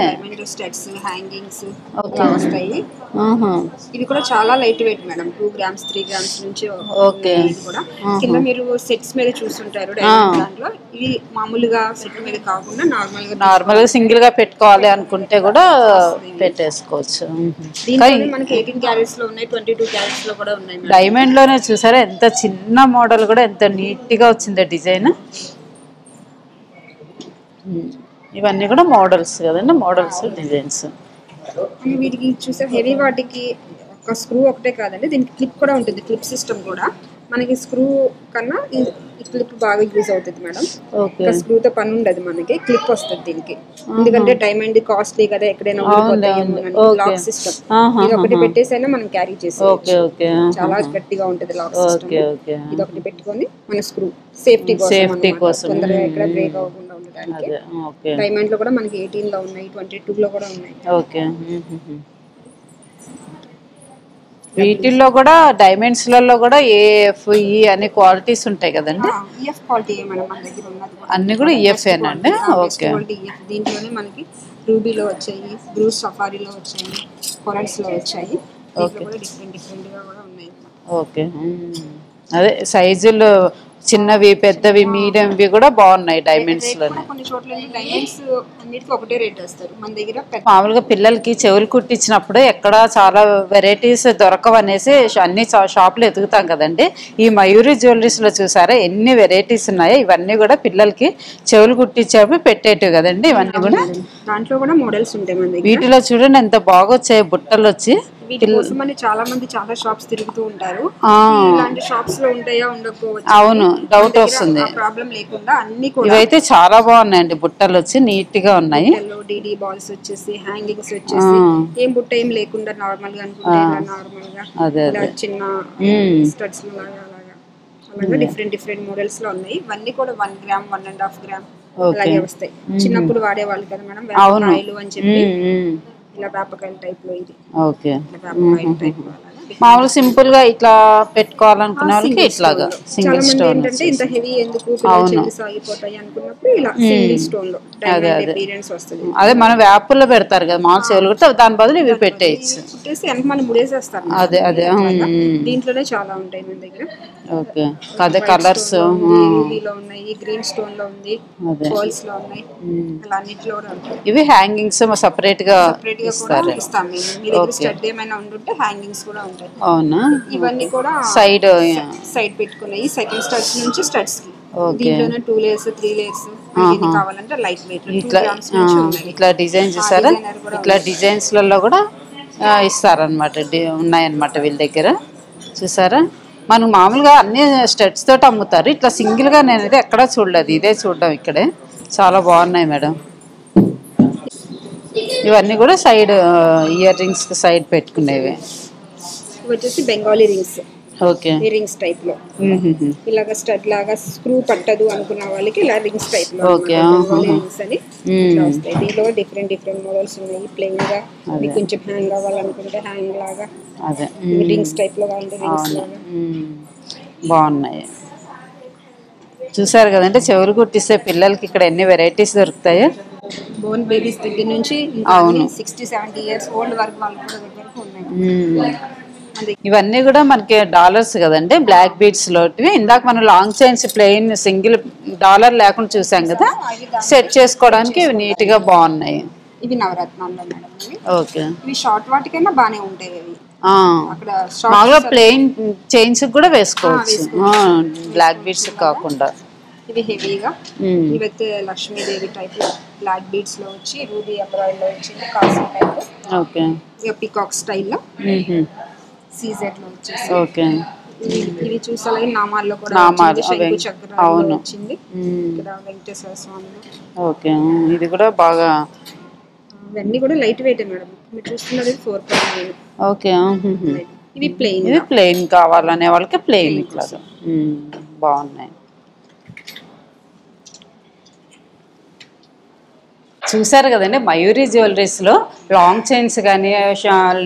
Speaker 2: ఇది కూడా చాలా light weight madam. 2 grams 3 grams నుంచి. ఓకే, కింద మీరు సెట్స్ మీద చూస్తుంటారు దాంట్లో. ఇవి మామూలుగా సెట్ మీద కాకుండా నార్మల్ గా
Speaker 1: సింగిల్ గా పెట్టుకోవాలి అనుకుంటే కూడా పెట్టేసుకోవచ్చు.
Speaker 2: మనకి 18 క్యారెట్స్ లో ఉన్నాయి, 22 క్యారెట్స్ లో కూడా ఉన్నాయి.
Speaker 1: డైమండ్ లోనే చూసారా ఎంత చిన్న మోడల్ కూడా ఎంత నీట్ గా వచ్చిందో డిజైన్. ఇవన్నీ కూడా మోడల్స్ కదండి, మోడల్స్ డిజైన్స్.
Speaker 2: వీటికి చూసే హెవీ వాటికి ఒక స్క్రూ ఒకటే కాదండి, దీనికి క్లిప్ కూడా ఉంటుంది. క్లిప్ సిస్టమ్ కూడా మనకి స్క్రూ కన్నా ఈ క్లిప్ బాగా యూజ్ అవుతుంది మేడం. ఇంకా స్క్రూతో పని ఉండదు, మనకి క్లిప్ వస్తుంది దీనికి. ఎందుకంటే డైమండ్ కాస్ట్లీ కదా, ఎక్కడైనా లాక్ సిస్టమ్. ఇది ఒకటి పెట్టేసైనా మనం క్యారీ చేసుకోవచ్చు. చాలా గట్టిగా ఉంటుంది లాక్ సిస్టమ్. ఇది ఒకటి పెట్టుకొని మన స్క్రూ సేఫ్టీ కోసం తొందరగా ఎక్కడ బ్రేక్ అవ్వకుండా ఉండడానికి. డైమండ్ లో కూడా మనకి 18 లో ఉన్నాయి, 22 లో కూడా ఉన్నాయి.
Speaker 1: ఓకే, వీటిల్లో కూడా డైమండ్స్ లలో కూడా ఏఎఫ్ ఈ అనే క్వాలిటీస్ ఉంటాయి కదండి?
Speaker 2: ఈఎఫ్ క్వాలిటీ మన దగ్గర ఉన్నది
Speaker 1: అన్ని కూడా ఈఎఫ్ ఏనండి? ఓకే,
Speaker 2: దీంట్లోనే మనకి రూబీలో వచ్చాయి, బ్లూ సఫారీలో వచ్చాయి, కొరల్స్ లో వచ్చాయి. దీంట్లో కూడా డిఫరెంట్ డిఫరెంట్ గా కూడా ఉన్నాయి.
Speaker 1: ఓకే, అదే సైజులు చిన్నవి, పెద్దవి, మీడియంవి కూడా బాగున్నాయి డైమండ్స్ లోనే.
Speaker 2: కొన్ని చోట్ల డైమండ్స్ అన్నిటికీ ఒకటే రేట్ వేస్తారు. మన దగ్గర
Speaker 1: మామూలుగా పిల్లలకి చెవులు కుట్టించినప్పుడు ఎక్కడ చాలా వెరైటీస్ దొరకవనేసి అన్ని షాపులు ఎదుగుతాం కదండి. ఈ మయూరి జ్యువెలరీస్ లో చూసారా ఎన్ని వెరైటీస్ ఉన్నాయో. ఇవన్నీ కూడా పిల్లలకి చెవులు కుట్టించేవి పెట్టేటివి కదండి. ఇవన్నీ కూడా
Speaker 2: దాంట్లో కూడా మోడల్స్ ఉంటాయి మన దగ్గర.
Speaker 1: వీటిలో చూడండి ఎంత బాగా వచ్చాయి బుట్టలు వచ్చి.
Speaker 2: చాలా మంది చాలా షాప్స్ తిరుగుతూ ఉంటారు. ఇలాంటి షాప్స్ లో ఉంటాయా ఉండకపోవచ్చు,
Speaker 1: అవును డౌట్ వస్తుంది.
Speaker 2: ప్రాబ్లం లేకుండా అన్ని కూడా
Speaker 1: ఇవైతే చాలా బాగున్నాయండి. బుట్టలు వచ్చి నీట్ గా ఉన్నాయి.
Speaker 2: డిడి బాల్స్ వచ్చేసి, హ్యాంగింగ్స్ వచ్చేసి, ఏం బుట్ట ఏం లేకుండా నార్మల్ గా అనుకుంటే నార్మల్ గా చిన్న స్టడ్స్ అలాగా డిఫరెంట్ డిఫరెంట్ మోడల్స్ లో ఉన్నాయి. ఇవన్నీ కూడా 1 గ్రామ్ 1.5 గ్రామ్ అలాగే వస్తాయి. చిన్నప్పుడు వాడేవాళ్ళు కదా మేడం వేపకాయలు అని చెప్పి, ఇలా వేపకాయల టైప్ లో. ఇది
Speaker 1: ఓకే, మామూలు సింపుల్ గా ఇట్లా పెట్టుకోవాలనుకునే వాళ్ళకి ఇట్లాగా సింగిల్ స్టోన్.
Speaker 2: ఏంటంటే ఇంత హెవీ ఎందుకు సాగిపోతాయి అనుకున్నప్పుడు ఇలా సింగిల్ స్టోన్ లో డైమండ్ అపియరెన్స్ వస్తుంది.
Speaker 1: అదే మనం వేపుల్లో పెడతారు కదా మామూలు చెవులు కూడా, దాని బదులు ఇవి పెట్టేయచ్చు.
Speaker 2: పెట్టేసి వెనక మనం ముడేసేస్తారు.
Speaker 1: అదే అదే
Speaker 2: దీంట్లోనే చాలా ఉంటాయి మన దగ్గర.
Speaker 1: ఓకే, అదే కలర్స్
Speaker 2: రూబీలో ఉన్నాయి, గ్రీన్ స్టోన్ లో ఉంది, పర్ల్స్ లో ఉన్నాయి, అలా అన్నిట్లో కూడా ఉంటాయి.
Speaker 1: ఇవి హ్యాంగింగ్స్ సెపరేట్ గా ఇస్తారు.
Speaker 2: మీ దగ్గర స్టడ్ ఏమైనా ఉంటే హ్యాంగింగ్స్ కూడా ఉంటాయి.
Speaker 1: అవునా,
Speaker 2: ఇవన్నీ కూడా
Speaker 1: సైడ్
Speaker 2: పెట్టుకున్నాయి. సెకండ్ స్టడ్స్ నుంచి స్టడ్స్ కి దీంట్లోనే 2 లేయర్స్ 3 లేయర్స్ కావాలంటే లైట్ వెయిట్
Speaker 1: ఇట్లా డిజైన్ చూసారా. ఇట్లా డిజైన్స్ లలో కూడా ఇస్తారనమాట, ఉన్నాయన్నమాట వీళ్ళ దగ్గర. చూసారా, మనకు మామూలుగా అన్ని స్టడ్స్ తోటి అమ్ముతారు. ఇట్లా సింగిల్ గా నేను ఎక్కడా చూడలేదు, ఇదే చూడడం ఇక్కడే. చాలా బాగున్నాయి మేడం. ఇవన్నీ కూడా సైడ్ ఇయర్ రింగ్స్ సైడ్ పెట్టుకునేవి.
Speaker 2: వచ్చేసి బెంగాలీ రింగ్స్.
Speaker 1: ఓకే.
Speaker 2: ఈ రింగ్స్ టైప్ లో ఇలాగ స్టడ్ లాగా స్క్రూ పట్టదు అనుకున్న వాళ్ళకి ఇలా రింగ్స్ టైప్ లో రింగ్స్ అని ఇట్లా వస్తాయి. దీంట్లో డిఫరెంట్ డిఫరెంట్ మోడల్స్ ఉన్నాయి. ప్లెయిన్ గా మీకు కొంచెం హ్యాంగ్ కావాలనుకుంటే హ్యాంగ్ లాగా, రింగ్స్ టైప్ లో కావాలంటే రింగ్స్ లాగా
Speaker 1: బాగున్నాయి. చూసారు కదంటే చెవులు కుట్టిస్తే పిల్లలకి ఇక్కడ ఎన్ని వెరైటీస్ దొరుకుతాయి.
Speaker 2: బోర్న్ బేబీస్ దగ్గర నుంచి 60-70 ఇయర్స్ ఓల్డ్ వరకు వాళ్ళ దగ్గరకు ఉన్నాయి.
Speaker 1: ఇవన్నీ కూడా మనకి డాలర్స్ కదండి, బ్లాక్ బీడ్స్ లోటివి. ఇందాక మనం long chains plain single dollar లేకుండా చూసాం కదా, సెట్ చేసుకోవడానికి ఇవి నీట్ గా బాగున్నాయి.
Speaker 2: ఇవి నవరత్నాల్లో మేడం.
Speaker 1: ఓకే.
Speaker 2: ఇవి షార్ట్ వాటికైనా బానే ఉంటాయి. ఇవి అక్కడ
Speaker 1: మామూలుగా ప్లెయిన్ చైన్స్ కూడా వేసుకోవచ్చు, బ్లాక్ బీడ్స్ కాకుండా.
Speaker 2: ఇవి హెవీగా, ఇవైతే లక్ష్మీదేవి టైప్ బ్లాక్ బీడ్స్ లో వచ్చి రూబీ ఎంబ్రాయిడరీ లో వచ్చింది, కాసు టైప్.
Speaker 1: ఓకే.
Speaker 2: ఇక పీకాక్ స్టైల్ లో సీజెడ్ లో వచ్చేసి.
Speaker 1: ఓకే.
Speaker 2: ఇవి చూసాలి నామాల్లో కూడా శంకు చక్ర వచ్చింది. ఇక్కడ వెంకటేశ్వర స్వామి.
Speaker 1: ఓకే. ఇది కూడా బాగా,
Speaker 2: ఇవన్నీ కూడా లైట్ వెయిట్ మేడం. మీరు చూస్తున్నది 4.9.
Speaker 1: ఓకే.
Speaker 2: ఇవి ప్లెయిన్,
Speaker 1: ఇది ప్లెయిన్ కావాలనే వాళ్ళకి ప్లెయిన్ ఇట్లా బాగున్నాయి. చూసారు కదండి, మయూరి జ్యువెలరీస్లో లాంగ్ చైన్స్ కానీ,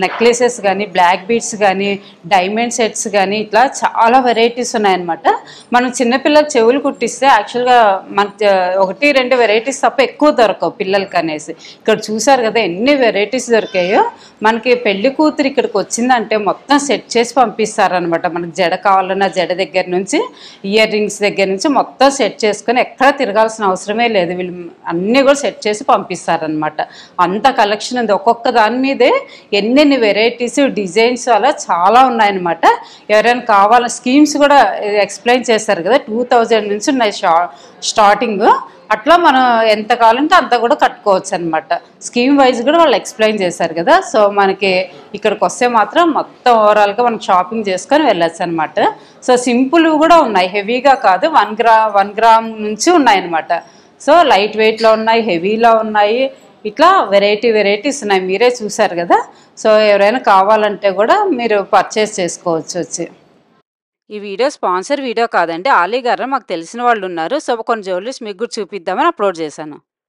Speaker 1: నెక్లెసెస్ కానీ, బ్లాక్ బీడ్స్ కానీ, డైమండ్ సెట్స్ కానీ, ఇట్లా చాలా వెరైటీస్ ఉన్నాయన్నమాట. మనం చిన్నపిల్లలు చెవులు కుట్టిస్తే యాక్చువల్గా మనకి 1-2 వెరైటీస్ తప్ప ఎక్కువ దొరకవు పిల్లలకి అనేసి. ఇక్కడ చూసారు కదా ఎన్ని వెరైటీస్ దొరికాయో. మనకి పెళ్లి కూతురు ఇక్కడికి వచ్చిందంటే మొత్తం సెట్ చేసి పంపిస్తారనమాట. మనకి జడ కావాలన్నా జడ దగ్గర నుంచి, ఇయర్ రింగ్స్ దగ్గర నుంచి మొత్తం సెట్ చేసుకొని ఎక్కడ తిరగాల్సిన అవసరమే లేదు. వీళ్ళు అన్నీ కూడా సెట్ చేసి పంపిస్తారనమాట. అంత కలెక్షన్ ఉంది. ఒక్కొక్క దాని మీదే ఎన్నెన్ని వెరైటీస్, డిజైన్స్ అలా చాలా ఉన్నాయన్నమాట. ఎవరైనా కావాల స్కీమ్స్ కూడా ఎక్స్ప్లెయిన్ చేస్తారు కదా, 2000 నుంచి ఉన్నాయి స్టార్టింగ్. అట్లా మనం ఎంత కావాలంటే అంత కూడా కట్టుకోవచ్చు అనమాట. స్కీమ్ వైజ్ కూడా వాళ్ళు ఎక్స్ప్లెయిన్ చేశారు కదా. సో మనకి ఇక్కడికి వస్తే మాత్రం మొత్తం ఓవరాల్గా మనం షాపింగ్ చేసుకొని వెళ్ళచ్చు అనమాట. సో సింపుల్ కూడా ఉన్నాయి, హెవీగా కాదు. 1 గ్రామ్ నుంచి ఉన్నాయన్నమాట. సో లైట్ వెయిట్లో ఉన్నాయి, హెవీలో ఉన్నాయి, ఇట్లా వెరైటీస్ ఉన్నాయి. మీరే చూసారు కదా. సో ఎవరైనా కావాలంటే కూడా మీరు పర్చేస్ చేసుకోవచ్చు వచ్చి. ఈ వీడియో స్పాన్సర్ వీడియో కాదండి. ఆలీ గారు మాకు తెలిసిన వాళ్ళు ఉన్నారు. సో కొన్ని జ్యువెలరీస్ మీకు కూడా చూపిద్దామని అప్లోడ్ చేశాను.